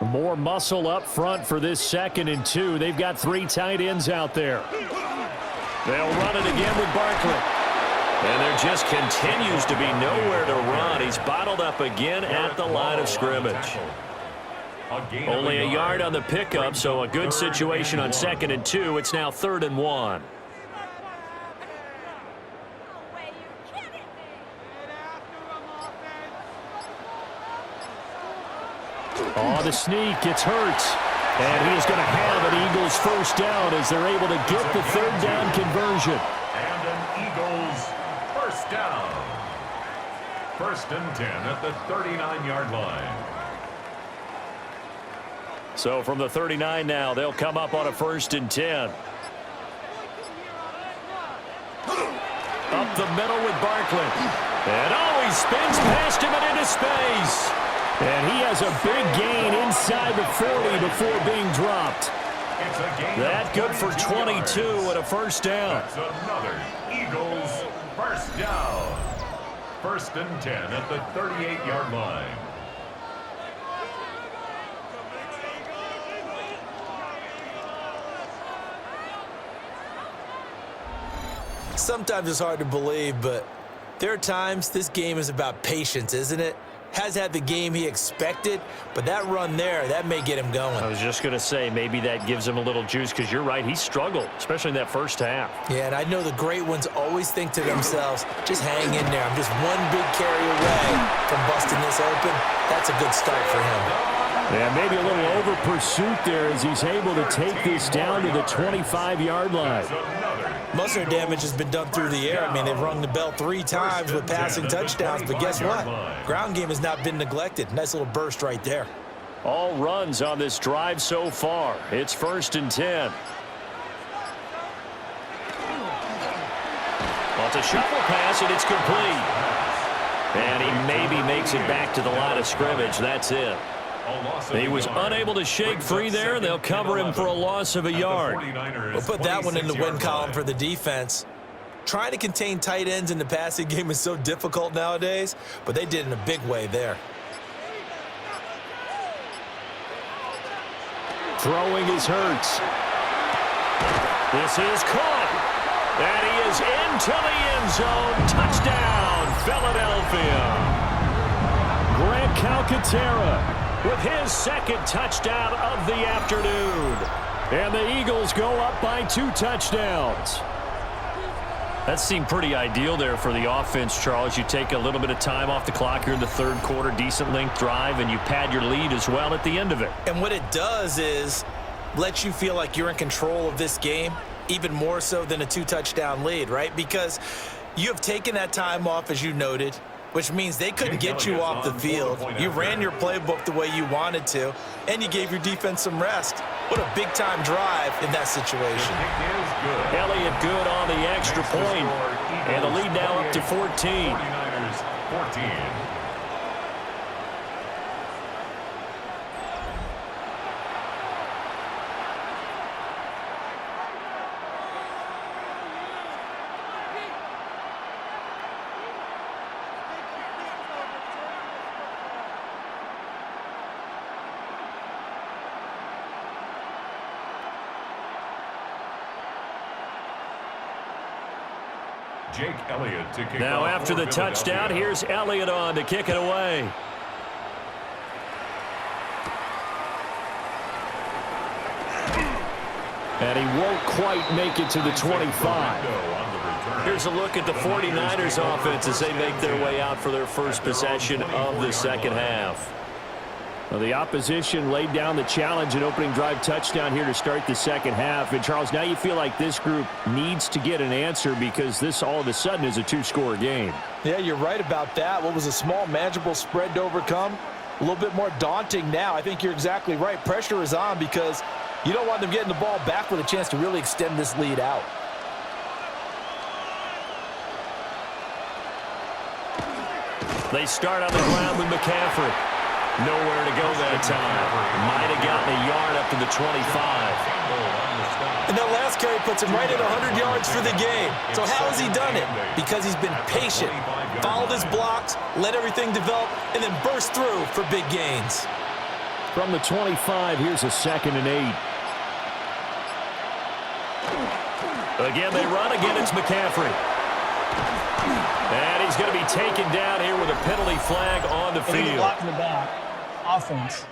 More muscle up front for this 2nd and 2. They've got 3 tight ends out there. They'll run it again with Barkley. And there just continues to be nowhere to run. He's bottled up again at the line of scrimmage. Only a yard on the pickup, so a good situation on 2nd and 2. It's now 3rd and 1. Oh, the sneak gets Hurts. And he is going to have an Eagles first down as they're able to get the third down conversion. And an Eagles first down. 1st and 10 at the 39-yard line. So from the 39 now, they'll come up on a 1st and 10. Up the middle with Barkley. And oh, he spins past him and into space. And he has a big gain inside the 40 before being dropped. That good for 22 and a first down. That's another Eagles first down. 1st and 10 at the 38-yard line. Sometimes it's hard to believe, but there are times this game is about patience, isn't it? Has had the game he expected, but that run there, that may get him going. I was just going to say, maybe that gives him a little juice, because you're right, he struggled, especially in that first half. Yeah, and I know the great ones always think to themselves, just hang in there. I'm just one big carry away from busting this open. That's a good start for him. Yeah, maybe a little over pursuit there as he's able to take this down to the 25-yard line. Most of their damage has been done through the air. I mean, they've rung the bell 3 times with passing touchdowns, but guess what? Ground game has not been neglected. Nice little burst right there. All runs on this drive so far. It's 1st and 10. Well, it's a shovel pass, and it's complete. And he maybe makes it back to the line of scrimmage. That's it. He was unable to shake free there, and they'll cover him for a loss of a yard. We'll put that one in the win column for the defense. Trying to contain tight ends in the passing game is so difficult nowadays, but they did in a big way there. Throwing is Hurts. This is caught. And he is into the end zone. Touchdown, Philadelphia. Grant Calcaterra with his 2nd touchdown of the afternoon. And the Eagles go up by 2 touchdowns. That seemed pretty ideal there for the offense, Charles. You take a little bit of time off the clock here in the third quarter, decent length drive, and you pad your lead as well at the end of it. And what it does is lets you feel like you're in control of this game, even more so than a 2-touchdown lead, right? Because you have taken that time off, as you noted, which means they couldn't get you off the field. You ran your playbook the way you wanted to, and you gave your defense some rest. What a big-time drive in that situation. Elliott good on the extra point, and the lead now up to 14. 49ers 14. Jake Elliott to kick now off after for the touchdown, here's Elliott on to kick it away. And he won't quite make it to the 25. Here's a look at the 49ers offense as they make their way out for their first possession of the second half. Well, the opposition laid down the challenge and opening drive touchdown here to start the second half. And, Charles, now you feel like this group needs to get an answer because this all of a sudden is a 2-score game. Yeah, you're right about that. What was a small, manageable spread to overcome? A little bit more daunting now. I think you're exactly right. Pressure is on because you don't want them getting the ball back with a chance to really extend this lead out. They start on the ground with McCaffrey. Nowhere to go that time. Might have gotten a yard up to the 25. And that last carry puts him right at 100 yards for the game. So how has he done it? Because he's been patient, followed his blocks, let everything develop, and then burst through for big gains. From the 25, here's a 2nd and 8. Again, they run. Again, it's McCaffrey. And he's going to be taken down here with a penalty flag on the field. Block in the back. Offense.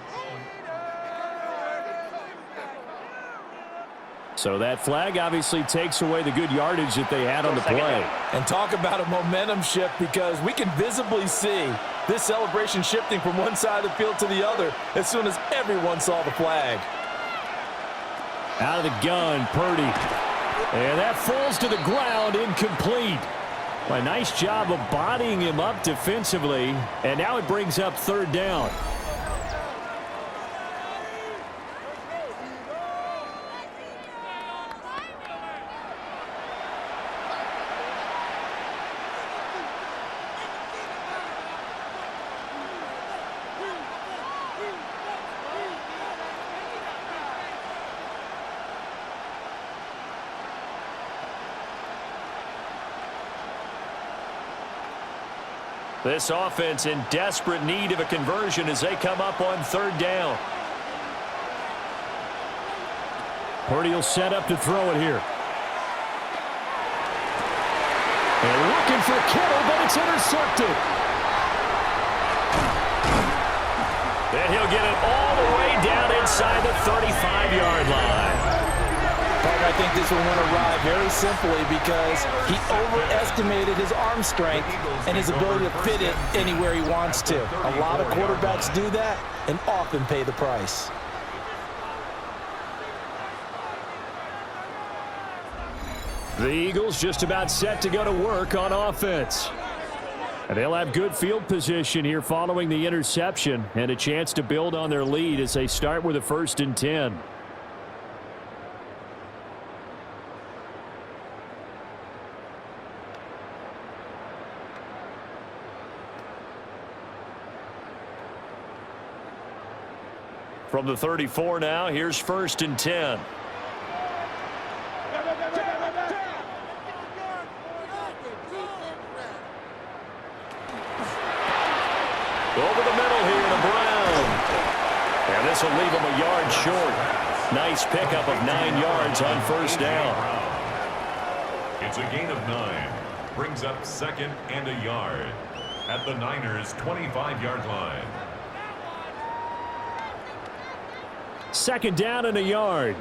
So that flag obviously takes away the good yardage that they had on the play. And talk about a momentum shift because we can visibly see this celebration shifting from one side of the field to the other as soon as everyone saw the flag. Out of the gun, Purdy. And that falls to the ground, incomplete. A nice job of bodying him up defensively. And now it brings up 3rd down. This offense in desperate need of a conversion as they come up on 3rd down. Purdy will set up to throw it here. And looking for Kittle, but it's intercepted. Then he'll get it all the way down inside the 35-yard line. I think this one went awry very simply because he overestimated his arm strength and his ability to fit it anywhere he wants to. A lot of quarterbacks do that and often pay the price. The Eagles just about set to go to work on offense. And they'll have good field position here following the interception and a chance to build on their lead as they start with a 1st and 10. From the 34 now, here's 1st and 10. Over the middle here to Brown. And this will leave him a yard short. Nice pickup of 9 yards on 1st down. It's a gain of 9. Brings up 2nd and a yard at the Niners' 25-yard line. 2nd down and a yard.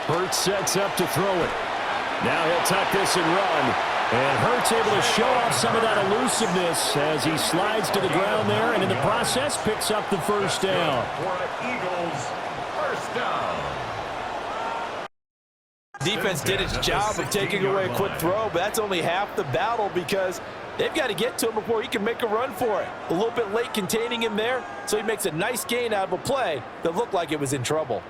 Hurts sets up to throw it. Now he'll tuck this and run. And Hurts able to show off some of that elusiveness as he slides to the ground there, and in the process picks up the first down. For Eagles, first down. Defense did its job of taking away a quick throw, but that's only half the battle because they've got to get to him before he can make a run for it. A little bit late containing him there, so he makes a nice gain out of a play that looked like it was in trouble.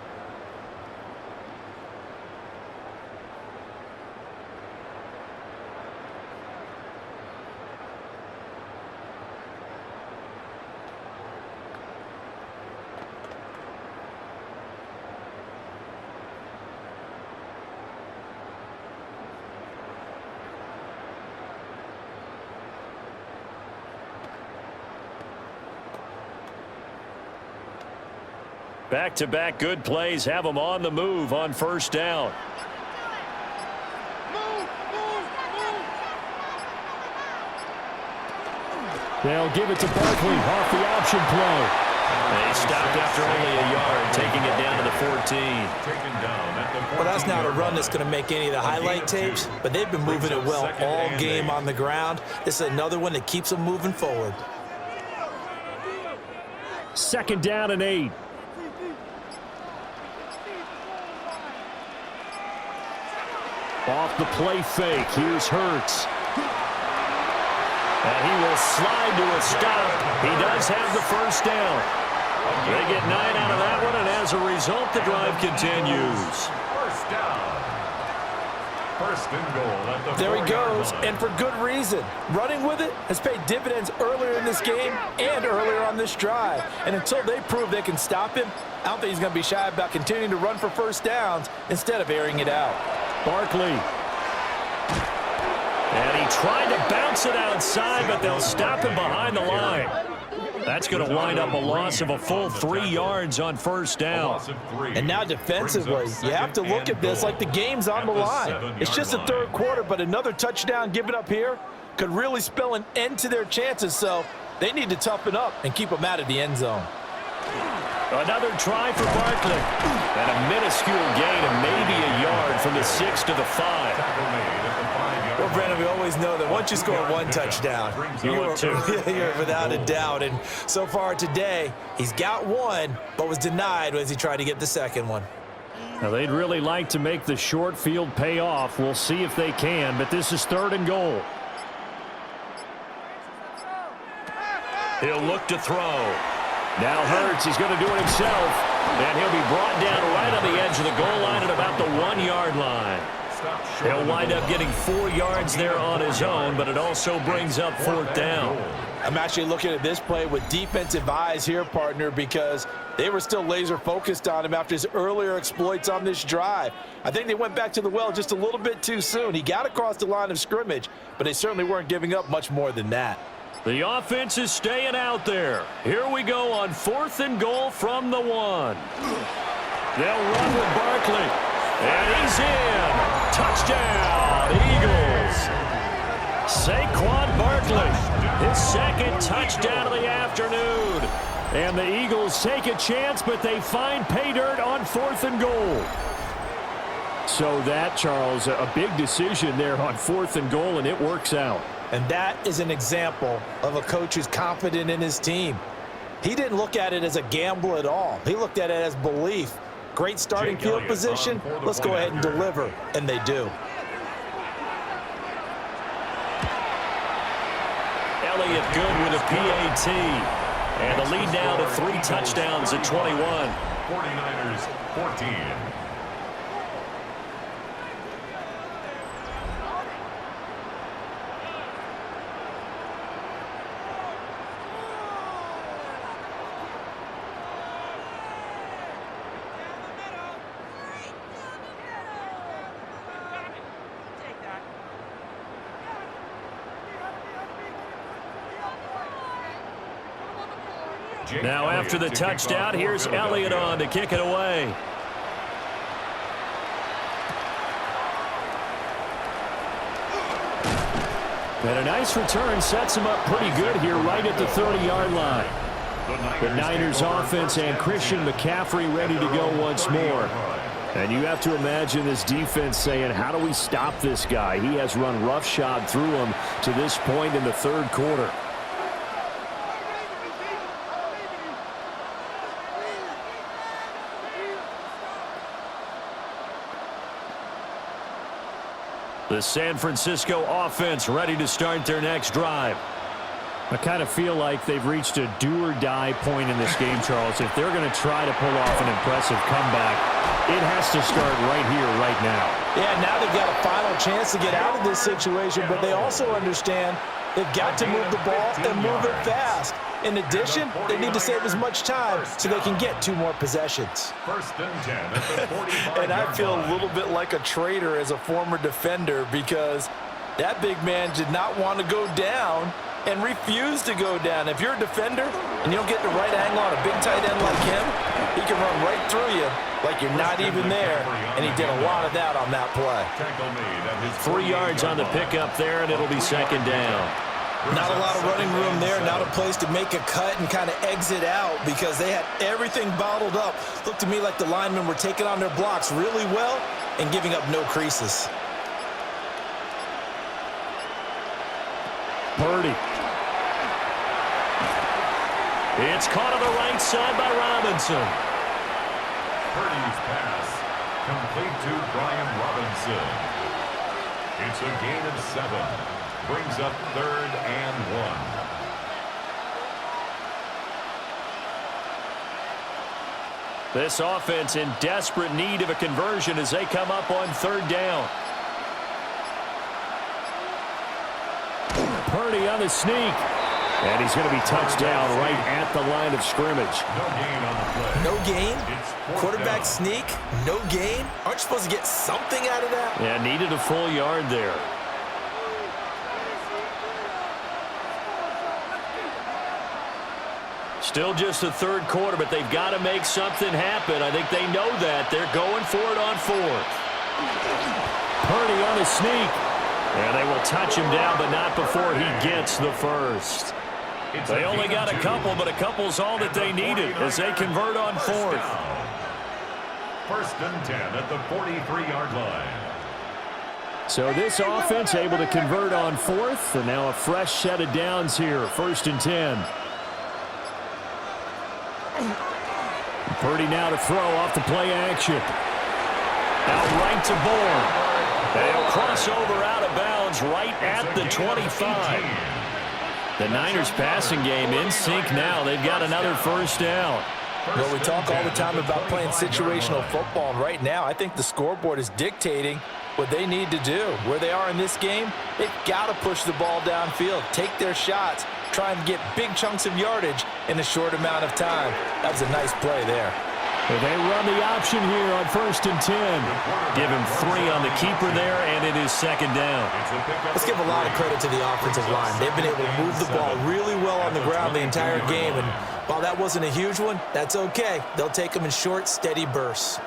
Back-to-back good plays have them on the move on first down. They'll give it to Barkley off the option play. They stopped after only a yard, taking it down to the 14. Well, that's not a run that's going to make any of the highlight tapes, but they've been moving it well all game on the ground. This is another one that keeps them moving forward. 2nd down and 8. Off the play fake, here's Hurts. And he will slide to a stop. He does have the first down. They get 9 out of that one, and as a result, the drive continues. First down. First and goal at the There he 4-yard goes, line. and for good reason. Running with it has paid dividends earlier in this game and earlier on this drive. And until they prove they can stop him, I don't think he's going to be shy about continuing to run for first downs instead of airing it out. Barkley. And he tried to bounce it outside, but they'll stop him behind the line. That's going to wind up a loss of a full 3 yards on first down. And now defensively, you have to look at this like the game's on the line. It's just the 3rd quarter, but another touchdown given up here could really spell an end to their chances, so they need to toughen up and keep them out of the end zone. Another try for Barkley. And a minuscule gain of maybe a yard from the 6 to the 5. Well, Brandon, we always know that once you score one touchdown, you're without a doubt. And so far today, he's got one, but was denied as he tried to get the second one. Now, they'd really like to make the short field pay off. We'll see if they can, but this is 3rd and goal. He'll look to throw. Now Hurts, he's going to do it himself. And he'll be brought down right on the edge of the goal line at about the 1-yard line. He'll wind up getting 4 yards there on his own, but it also brings up 4th down. I'm actually looking at this play with defensive eyes here, partner, because they were still laser focused on him after his earlier exploits on this drive. I think they went back to the well just a little bit too soon. He got across the line of scrimmage, but they certainly weren't giving up much more than that. The offense is staying out there. Here we go on 4th and goal from the 1. They'll run with Barkley. And he's in. Touchdown, Eagles. Saquon Barkley, his 2nd touchdown of the afternoon. And the Eagles take a chance, but they find pay dirt on 4th and goal. So that, Charles, a big decision there on 4th and goal, and it works out. And that is an example of a coach who's confident in his team. He didn't look at it as a gamble at all. He looked at it as belief. Great starting field position. Let's go ahead and deliver. And they do. Elliott good with a PAT. And the lead now to 3 touchdowns at 21. 49ers 14. Now after the touchdown, here's Elliott on to kick it away. And a nice return sets him up pretty good here right at the 30-yard line. The Niners offense and Christian McCaffrey ready to go once more. And you have to imagine this defense saying, how do we stop this guy? He has run roughshod through him to this point in the third quarter. The San Francisco offense ready to start their next drive. I kind of feel like they've reached a do-or-die point in this game, Charles. If they're going to try to pull off an impressive comeback, it has to start right here, right now. Yeah, now they've got a final chance to get out of this situation, but they also understand they've got to move the ball and move it fast. In addition, they need to save as much time so they can get 2 more possessions. First and 10 at the 45. And I feel a little bit like a traitor as a former defender because that big man did not want to go down and refused to go down. If you're a defender and you don't get the right angle on a big tight end like him, he can run right through you like you're not even there, and he did a lot of that on that play. 3 yards on the pickup there, and it'll be second down. Not a lot of running room there, not a place to make a cut and kind of exit out because they had everything bottled up. Looked to me like the linemen were taking on their blocks really well and giving up no creases. Purdy. It's caught on the right side by Robinson. Purdy's pass complete to Brian Robinson. It's a gain of 7. Brings up 3rd and 1. This offense in desperate need of a conversion as they come up on 3rd down. Purdy on the sneak. And he's going to be touched down right at the line of scrimmage. No gain on the play. No gain? It's Quarterback down. sneak? No gain? Aren't you supposed to get something out of that? Yeah, needed a full yard there. Still just the 3rd quarter, but they've got to make something happen. I think they know that. They're going for it on 4th. Purdy on the sneak. And they will touch him down, but not before he gets the first. They only got a couple, but a couple's all that they needed as they convert on 4th. First and 10 at the 43-yard line. So this offense able to convert on 4th, and now a fresh set of downs here. 1st and 10. Purdy now to throw off the play action. Out right to Bourne. They'll cross over out of bounds right at the 25. The Niners passing game in sync now. They've got another first down. Well, we talk all the time about playing situational football, and right now I think the scoreboard is dictating what they need to do. Where they are in this game, they've got to push the ball downfield, take their shots, try and get big chunks of yardage in a short amount of time. That was a nice play there. Well, they run the option here on 1st and 10. Give him 3 on the keeper there, and it is second down. Let's give a lot of credit to the offensive line. They've been able to move the ball really well on the ground the entire game, and while that wasn't a huge one, that's okay. They'll take them in short, steady bursts.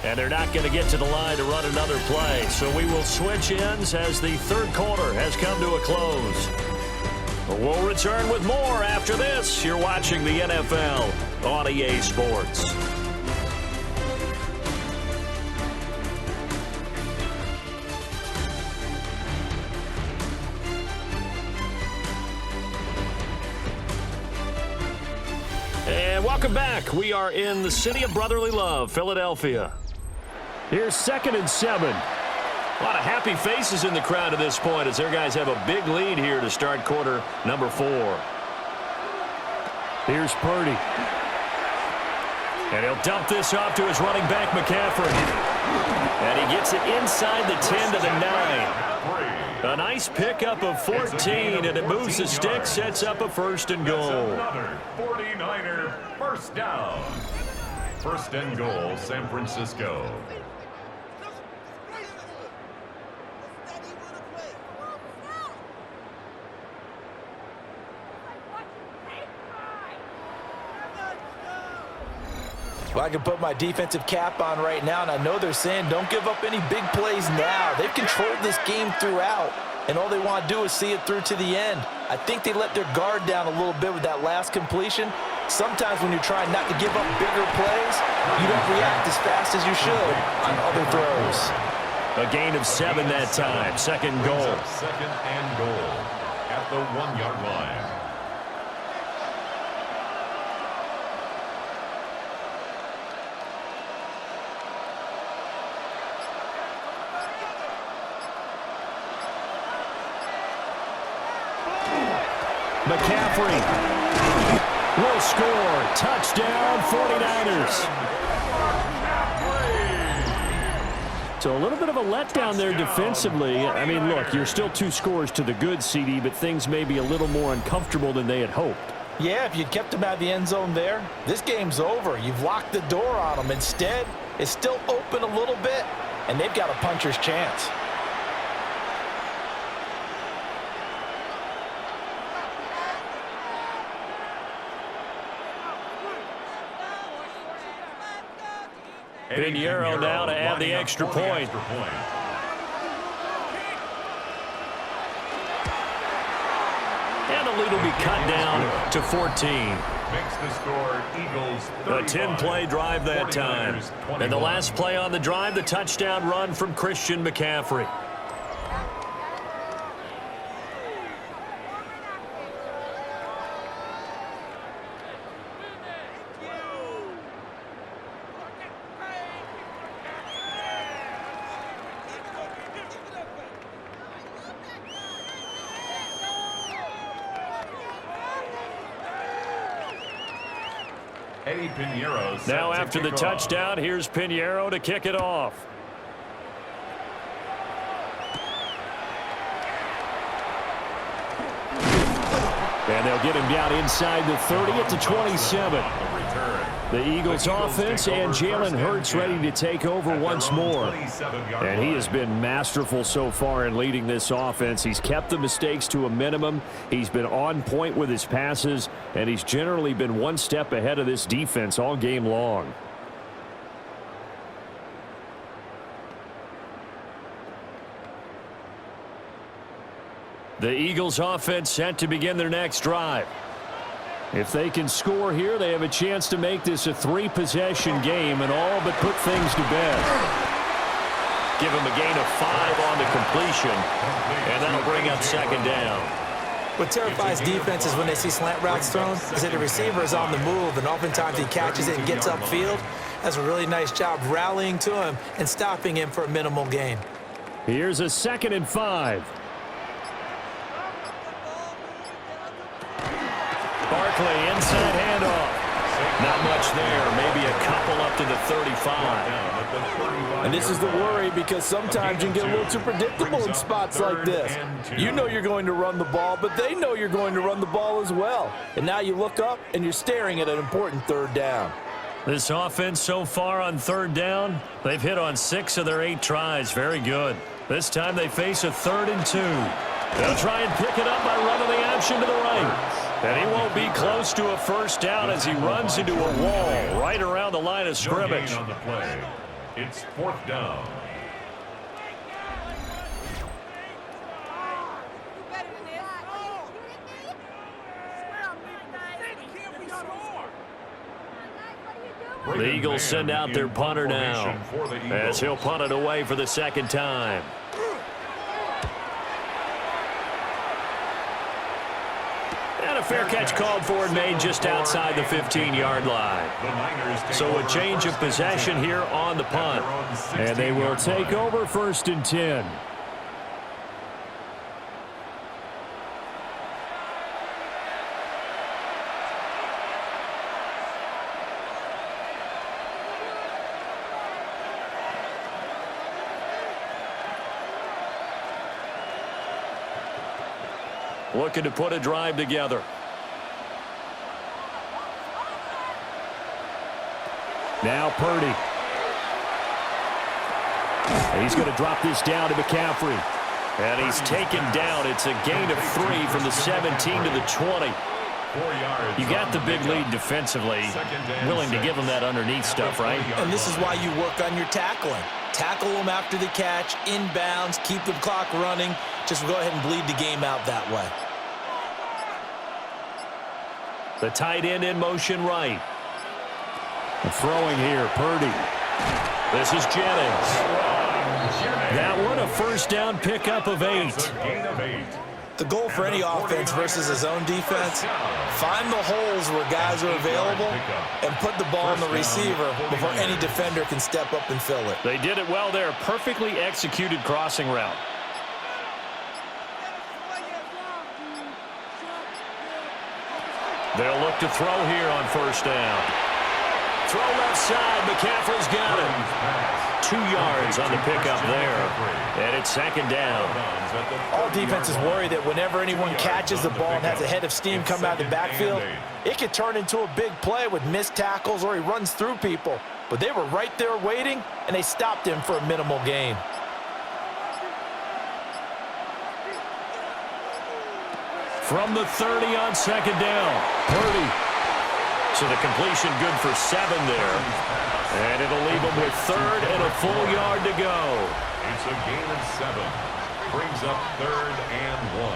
And they're not going to get to the line to run another play. So we will switch ends as the 3rd quarter has come to a close. We'll return with more after this. You're watching the NFL on EA Sports. And welcome back. We are in the city of brotherly love, Philadelphia. Here's 2nd and 7. A lot of happy faces in the crowd at this point as their guys have a big lead here to start quarter number 4. Here's Purdy. And he'll dump this off to his running back, McCaffrey. And he gets it inside the 10 to the 9. A nice pickup of 14, and it moves the stick, sets up a 1st and goal. Another 49er first down. 1st and goal, San Francisco. Well, I can put my defensive cap on right now, and I know they're saying don't give up any big plays now. They've controlled this game throughout. and all they want to do is see it through to the end. I think they let their guard down a little bit with that last completion. Sometimes when you're trying not to give up bigger plays, you don't react as fast as you should on other throws. A gain of 7 that time. Second goal. Second and goal at the 1-yard line. McCaffrey will score. Touchdown, 49ers. So a little bit of a letdown there defensively. I mean, look, you're still 2 scores to the good, CD, but things may be a little more uncomfortable than they had hoped. Yeah, if you kept them out of the end zone there, this game's over. You've locked the door on them. Instead, it's still open a little bit, and they've got a puncher's chance. Pinheiro now to add the extra point. And the lead will be cut down to 14. Makes the score Eagles 35. A 10-play drive that time. And the last play on the drive, the touchdown run from Christian McCaffrey. Now after the touchdown, here's Pinheiro to kick it off. And they'll get him down inside the 30 at the 27. The Eagles offense and Jalen Hurts ready to take over once more. And he has been masterful so far in leading this offense. He's kept the mistakes to a minimum. He's been on point with his passes, and he's generally been one step ahead of this defense all game long. The Eagles offense set to begin their next drive. If they can score here, they have a chance to make this a 3-possession game and all but put things to bed. Give him a gain of 5 on the completion, and that'll bring up second down. What terrifies defenses when they see slant routes thrown is that the receiver is on the move, and oftentimes he catches it and gets upfield. Does a really nice job rallying to him and stopping him for a minimal gain. Here's a 2nd and 5. Barkley, inside handoff. Not much there. Maybe a couple up to the 35. And this is the worry, because sometimes you can get a little too predictable in spots like this. You know you're going to run the ball, but they know you're going to run the ball as well. And now you look up, and you're staring at an important 3rd down. This offense so far on 3rd down, they've hit on 6 of their 8 tries. Very good. This time they face a 3rd and 2. They'll try and pick it up by running the option to the right. And he won't be close to a 1st down as he runs into a wall right around the line of scrimmage. On the play. It's 4th down. The Eagles send out their punter now as he'll punt it away for the 2nd time. And a fair catch called for and made just outside the 15-yard line. So a change of possession here on the punt. And they will take over 1st and 10. Looking to put a drive together. Now Purdy. He's going to drop this down to McCaffrey. And he's taken down. It's a gain of 3 from the 17 to the 20. You got the big lead defensively. Willing to give him that underneath stuff, right? And this is why you work on your tackling. Tackle them after the catch, inbounds, keep the clock running. Just go ahead and bleed the game out that way. The tight end in motion right. Throwing here, Purdy. This is Jennings. That one a first down pickup of 8. The goal for any offense versus his own defense, find the holes where guys are available and put the ball on the receiver before any defender can step up and fill it. They did it well there. Perfectly executed crossing route. They'll look to throw here on first down. Throw left side. McCaffrey's got it. 2 yards on the pickup there. And it's second down. All defenses worry that whenever anyone catches the ball and has a head of steam come out of the backfield, it could turn into a big play with missed tackles or he runs through people. But they were right there waiting, and they stopped him for a minimal gain. From the 30 on second down. Purdy. So the completion good for 7 there. And it'll leave them with third and a full yard to go. It's a gain of 7. Brings up 3rd and 1.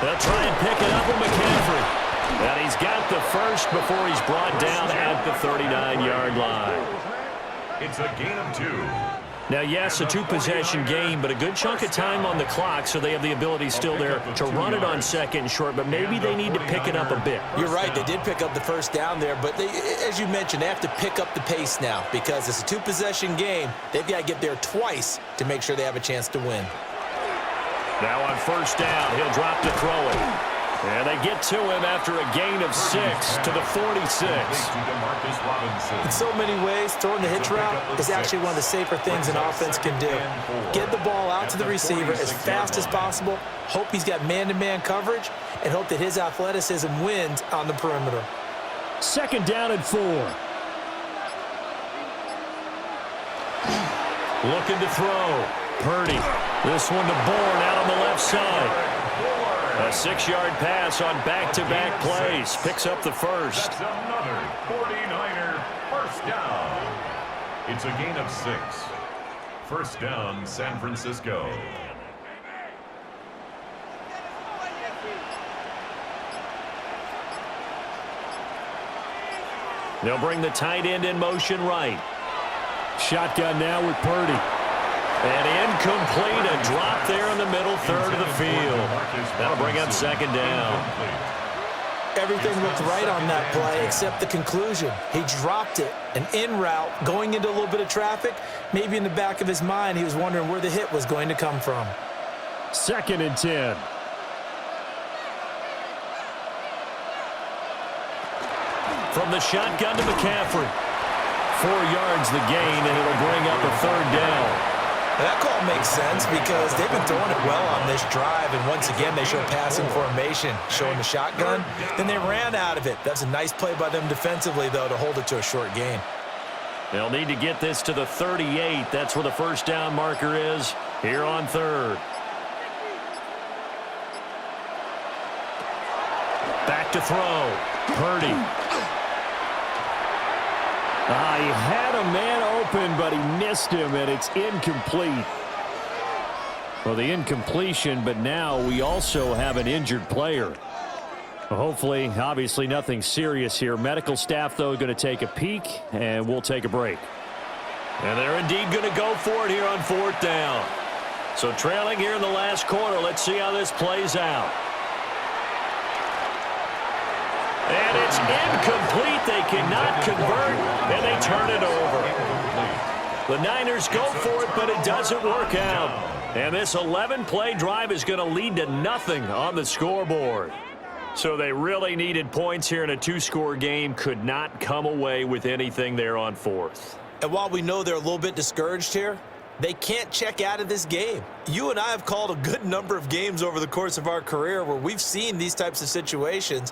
They'll try and pick it up with McCaffrey. And he's got the first before he's brought down at the 39-yard line. It's a gain of 2. Now, yes, a 2-possession game, but a good chunk of time on the clock, so they have the ability still there to run it on second and short, but maybe they need to pick it up a bit. You're right. They did pick up the first down there, but as you mentioned, they have to pick up the pace now because it's a 2-possession game. They've got to get there twice to make sure they have a chance to win. Now on first down, he'll drop to throw it. And they get to him after a gain of 6 to the 46. In so many ways, throwing the hitch route is actually one of the safer things an offense can do. Get the ball out to the receiver as fast as possible, hope he's got man-to-man coverage, and hope that his athleticism wins on the perimeter. Second down and 4. Looking to throw. Purdy. This one to Bourne out on the left side. A 6-yard pass on back-to-back plays. Picks up the first. That's another 49er first down. It's a gain of 6. First down, San Francisco. They'll bring the tight end in motion right. Shotgun now with Purdy. And incomplete, a drop there in the middle third of the field. That'll bring up second down. Everything looked right on that play except the conclusion. He dropped it, an in route, going into a little bit of traffic. Maybe in the back of his mind, he was wondering where the hit was going to come from. Second and 10. From the shotgun to McCaffrey. 4 yards the gain, and it'll bring up a third down. That call makes sense because they've been throwing it well on this drive, and once again they show passing formation, showing the shotgun. Then they ran out of it. That's a nice play by them defensively, though, to hold it to a short gain. They'll need to get this to the 38. That's where the first down marker is here on third. Back to throw. Purdy. He had a man open, but he missed him, and it's incomplete. Well, the incompletion, but now we also have an injured player. Well, hopefully, obviously nothing serious here. Medical staff, though, going to take a peek, and we'll take a break. And they're indeed going to go for it here on fourth down. So trailing here in the last quarter, let's see how this plays out. And it's incomplete. They cannot convert, and they turn it over. The Niners go for it, but it doesn't work out. And this 11-play drive is going to lead to nothing on the scoreboard. So they really needed points here in a 2-score game. Could not come away with anything there on fourth. And while we know they're a little bit discouraged here, They can't check out of this game. You and I have called a good number of games over the course of our career where we've seen these types of situations.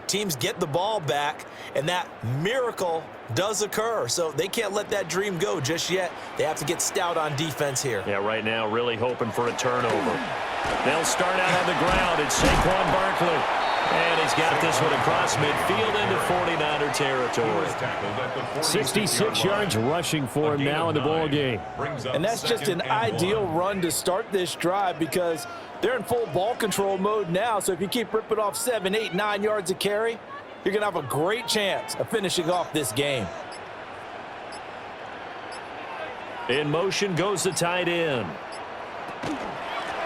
Teams get the ball back, and that miracle does occur. So they can't let that dream go just yet. They have to get stout on defense here. Yeah, right now really hoping for a turnover. They'll start out on the ground. It's Saquon Barkley. And he's got this one across midfield into 49er territory. 66 yards rushing for him now in the ball game. And that's just an ideal run to start this drive because they're in full ball control mode now. So if you keep ripping off 7, 8, 9 yards of carry, you're going to have a great chance of finishing off this game. In motion goes the tight end.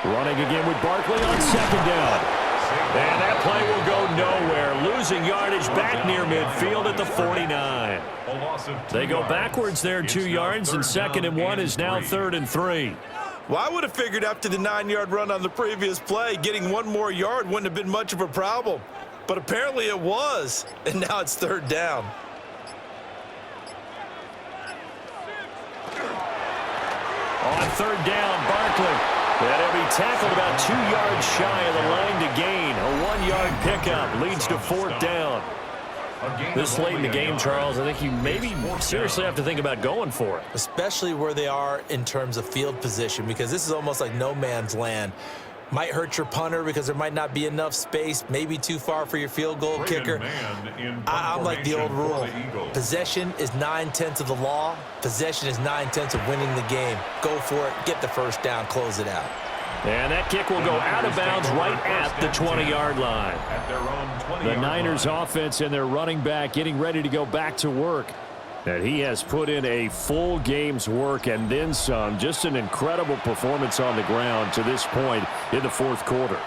Running again with Barkley on second down. And that play will go nowhere. Losing yardage back near midfield at the 49. They go backwards there 2 yards, and 2nd and 1 is now 3rd and 3. Well, I would have figured after the 9-yard run on the previous play, getting 1 more yard wouldn't have been much of a problem. But apparently it was, and now it's 3rd down. On 3rd down, Barkley. And he'll be tackled about 2 yards shy of the line to gain. A 1-yard pickup leads to 4th down. This late in the game, Charles, I think you maybe seriously have to think about going for it. Especially where they are in terms of field position, because this is almost like no man's land. Might hurt your punter because there might not be enough space, maybe too far for your field goal kicker. I'm like the old rule. Possession is 9/10 of the law. Possession is 9/10 of winning the game. Go for it, get the first down, close it out. And that kick will go out of bounds right at the 20-yard line. The Niners offense and their running back getting ready to go back to work. And he has put in a full game's work and then some. Just an incredible performance on the ground to this point in the 4th quarter.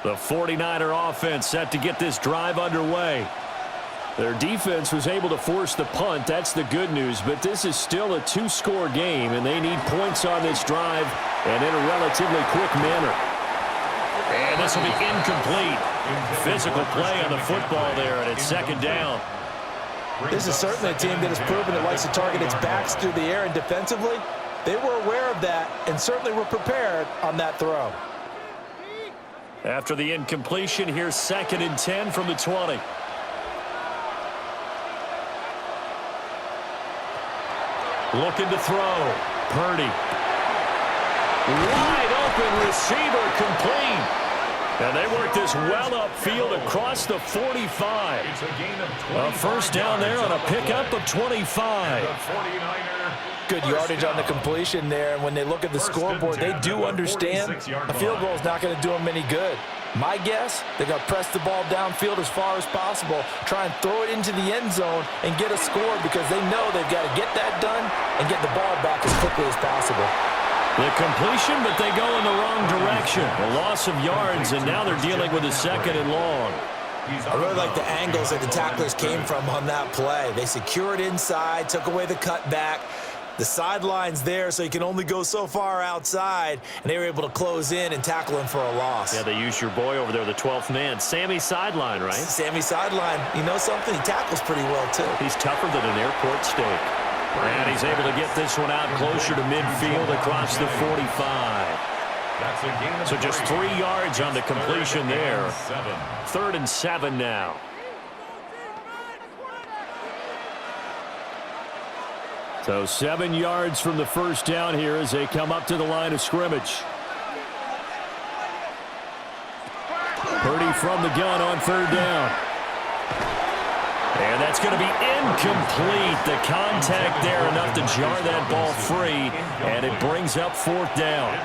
The 49er offense set to get this drive underway. Their defense was able to force the punt. That's the good news. But this is still a 2-score game, and they need points on this drive and in a relatively quick manner. And this will be incomplete. Physical play on the football there, and it's 2nd down. This is certainly a team that has proven it likes to target its backs through the air, and defensively, they were aware of that and certainly were prepared on that throw. After the incompletion, here's 2nd and 10 from the 20. Looking to throw. Purdy. Wide open receiver complete. And they work this well upfield across the 45. A first down there on a pickup of 25. Good yardage on the completion there. And when they look at the scoreboard, they do understand a field goal is not going to do them any good. My guess, they're going to press the ball downfield as far as possible, try and throw it into the end zone and get a score because they know they've got to get that done and get the ball back as quickly as possible. The completion, but they go in the wrong direction. A loss of yards, and now they're dealing with a 2nd and long. I really like the angles that the tacklers came from on that play. They secured inside, took away the cutback. The sideline's there, so you can only go so far outside, and they were able to close in and tackle him for a loss. Yeah, they used your boy over there, the 12th man. Sammy Sideline, right? Sammy Sideline. You know something? He tackles pretty well, too. He's tougher than an airport steak. And he's able to get this one out closer to midfield across the 45. So just 3 yards on the completion there. 3rd and 7 now. So 7 yards from the first down here as they come up to the line of scrimmage. Purdy from the gun on 3rd down. And that's going to be incomplete. The contact there enough to jar that ball free, and it brings up 4th down.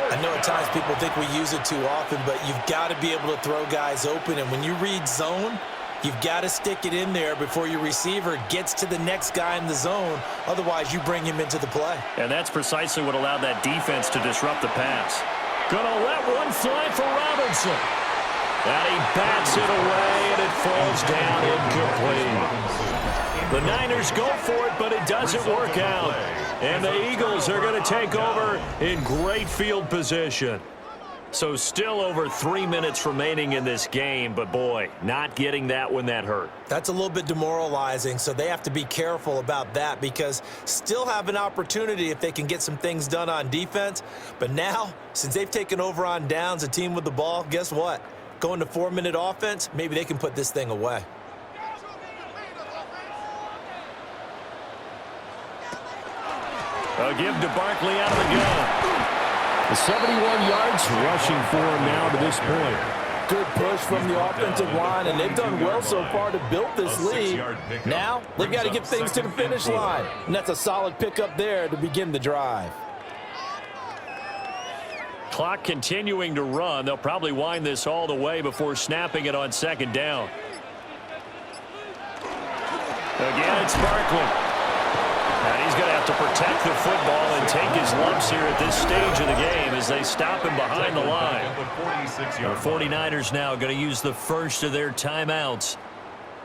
I know at times people think we use it too often, but you've got to be able to throw guys open, and when you read zone, you've got to stick it in there before your receiver gets to the next guy in the zone. Otherwise, you bring him into the play. And that's precisely what allowed that defense to disrupt the pass. Gonna let one fly for Robinson. And he bats it away, and it falls down incomplete. The Niners go for it, but it doesn't work out. And the Eagles are going to take over in great field position. So still over 3 minutes remaining in this game, but boy, not getting that when that hurt. That's a little bit demoralizing, so they have to be careful about that because still have an opportunity if they can get some things done on defense. But now, since they've taken over on downs, a team with the ball, guess what? Going to 4-minute offense, maybe they can put this thing away. A give to Barkley out of the gun. 71 yards rushing for him now to this point. Good push from the offensive line, and they've done well so far to build this lead. Now, they've got to get things to the finish line, and that's a solid pickup there to begin the drive. Clock continuing to run. They'll probably wind this all the way before snapping it on second down. Again, it's Barkley. And he's going to have to protect the football and take his lumps here at this stage of the game as they stop him behind the line. The 49ers now going to use the first of their timeouts.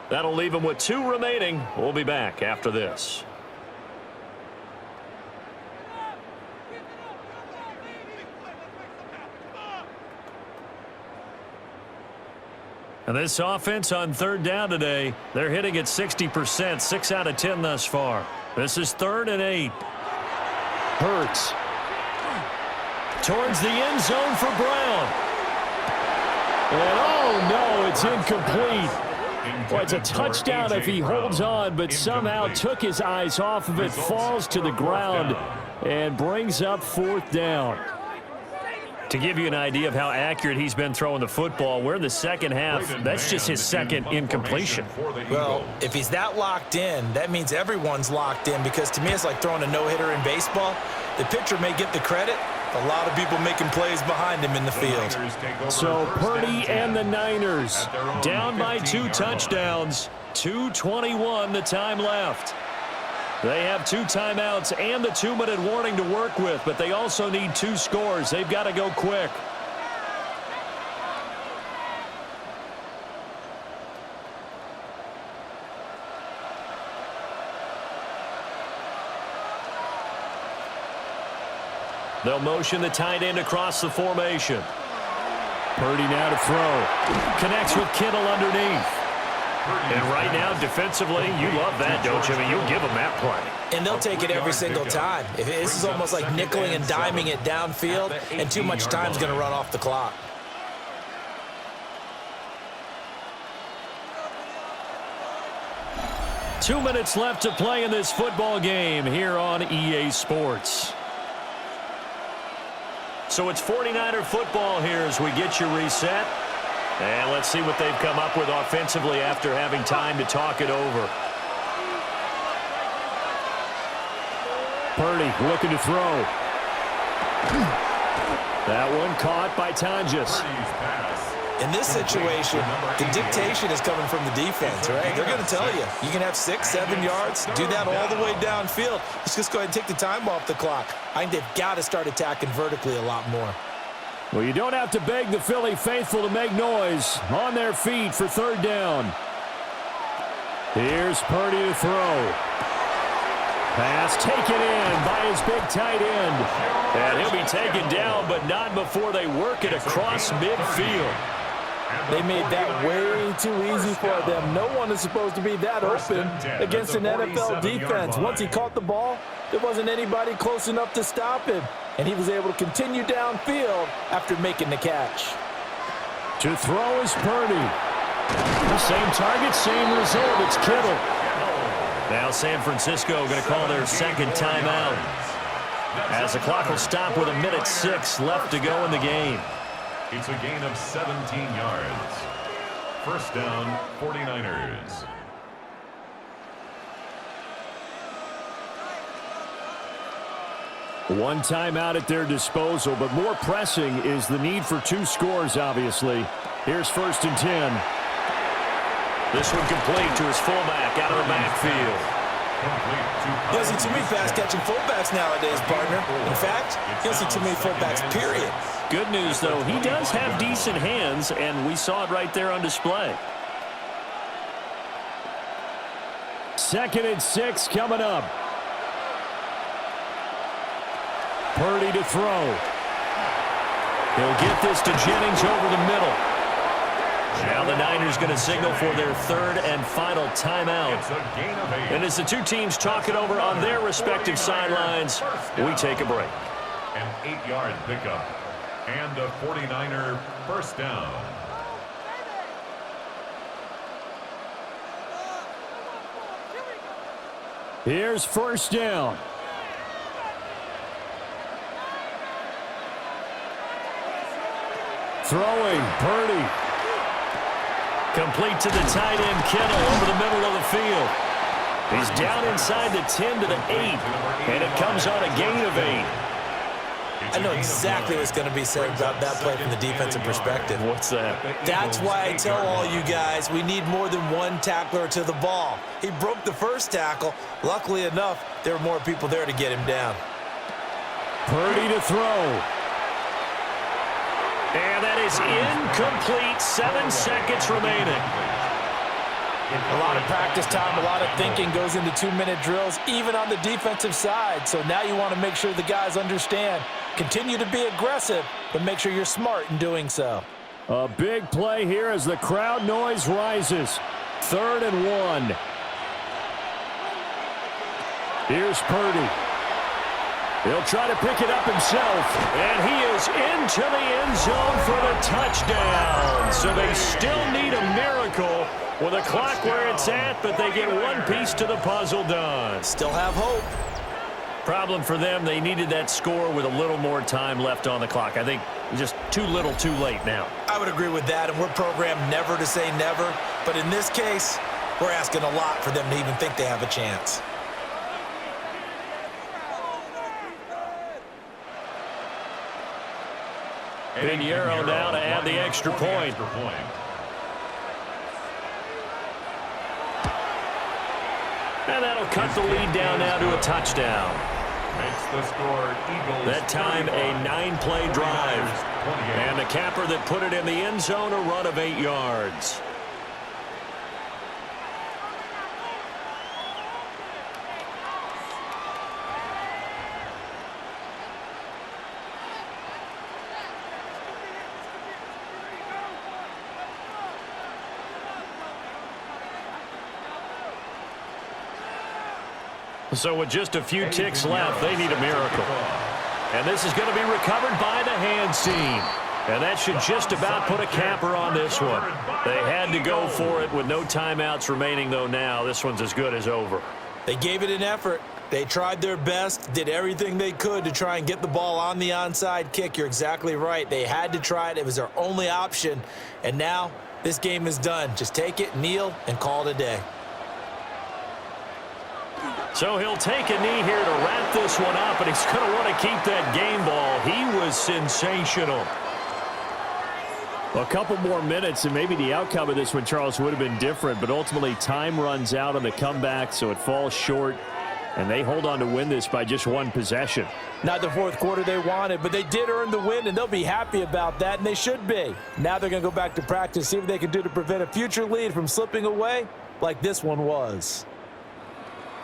That'll leave them with 2 remaining. We'll be back after this. And this offense on third down today, they're hitting at 60%, 6 out of 10 thus far. This is 3rd and 8. Hurts. Towards the end zone for Brown. And oh no, it's incomplete. Well, it's a touchdown if he holds on, but somehow took his eyes off of it, falls to the ground, and brings up 4th down. To give you an idea of how accurate he's been throwing the football, we're in the second half. That's just his second incompletion. Well, if he's that locked in, that means everyone's locked in because to me it's like throwing a no-hitter in baseball. The pitcher may get the credit. A lot of people making plays behind him in the field. So Purdy and the Niners down by 2 touchdowns. 2:21 the time left. They have 2 timeouts and the 2-minute warning to work with, but they also need 2 scores. They've got to go quick. They'll motion the tight end across the formation. Purdy now to throw. Connects with Kittle underneath. And right now, defensively, you love that, don't you? I mean, you'll give them that play. And they'll take it every single time. This is almost like nickeling and diming it downfield, and too much time's going to run off the clock. Two minutes left to play in this football game here on EA Sports. So it's 49er football here as we get you reset. And let's see what they've come up with offensively after having time to talk it over. Purdy looking to throw. That one caught by Tonjes. In this situation, the dictation is coming from the defense, right? They're going to tell you, you can have 6, 7 yards, do that all the way downfield. Let's just go ahead and take the time off the clock. I think they've got to start attacking vertically a lot more. Well, you don't have to beg the Philly faithful to make noise. On their feet for 3rd down. Here's Purdy to throw. Pass taken in by his big tight end. And he'll be taken down, but not before they work it across midfield. They made that way too easy for them. No one is supposed to be that open against an NFL defense. Once he caught the ball, there wasn't anybody close enough to stop him. And he was able to continue downfield after making the catch. To throw is Purdy. Same target, same result. It's Kittle. Now San Francisco going to call their second timeout. As the clock will stop with 1:06 left to go in the game. It's a gain of 17 yards. First down, 49ers. One timeout at their disposal, but more pressing is the need for 2 scores, obviously. Here's 1st and 10. This one complete to his fullback out of the backfield. You don't see too many pass-catching fullbacks nowadays, partner. In fact, you don't see too many fullbacks, period. Good news, though, he does have decent hands, and we saw it right there on display. 2nd and 6 coming up. Purdy to throw. He'll get this to Jennings over the middle. Now the Niners going to signal for their third and final timeout. And as the two teams talk it over on their respective sidelines, we take a break. An 8-yard pickup and a 49er first down. Here's first down. Throwing, Purdy. Complete to the tight end, Kittle, over the middle of the field. He's down inside the 10 to the 8, and it comes on a gain of 8. I know exactly what's going to be said about that play from the defensive perspective. What's that? That's why I tell all you guys we need more than one tackler to the ball. He broke the first tackle. Luckily enough, there were more people there to get him down. Purdy to throw. And that is incomplete. 7 seconds remaining. A lot of practice time, a lot of thinking goes into 2-minute drills, even on the defensive side. So now you want to make sure the guys understand. Continue to be aggressive, but make sure you're smart in doing so. A big play here as the crowd noise rises. 3rd and 1. Here's Purdy. He'll try to pick it up himself, and he is into the end zone for the touchdown. So they still need a miracle with a clock where it's at, but they get one piece to the puzzle done. Still have hope. Problem for them, they needed that score with a little more time left on the clock. I think just too little too late now. I would agree with that, and we're programmed never to say never. But in this case, we're asking a lot for them to even think they have a chance. Pinheiro now to add the extra point. And that'll cut the lead down now to a touchdown. Makes the score Eagles. That time a 9-play drive. And the capper that put it in the end zone, a run of 8 yards. So with just a few ticks left, they need a miracle. And this is going to be recovered by the hands team. And that should just about put a capper on this one. They had to go for it with no timeouts remaining, though now. This one's as good as over. They gave it an effort. They tried their best, did everything they could to try and get the ball on the onside kick. You're exactly right. They had to try it. It was their only option. And now this game is done. Just take it, kneel, and call it a day. So he'll take a knee here to wrap this one up, and he's going to want to keep that game ball. He was sensational. A couple more minutes, and maybe the outcome of this one, Charles, would have been different, but ultimately time runs out on the comeback, so it falls short, and they hold on to win this by just one possession. Not the fourth quarter they wanted, but they did earn the win, and they'll be happy about that, and they should be. Now they're going to go back to practice, see what they can do to prevent a future lead from slipping away like this one was.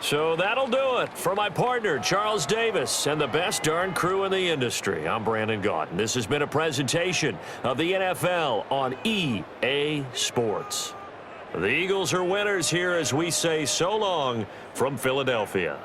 So that'll do it for my partner, Charles Davis, and the best darn crew in the industry. I'm Brandon Gaudin. This has been a presentation of the NFL on EA Sports. The Eagles are winners here as we say so long from Philadelphia.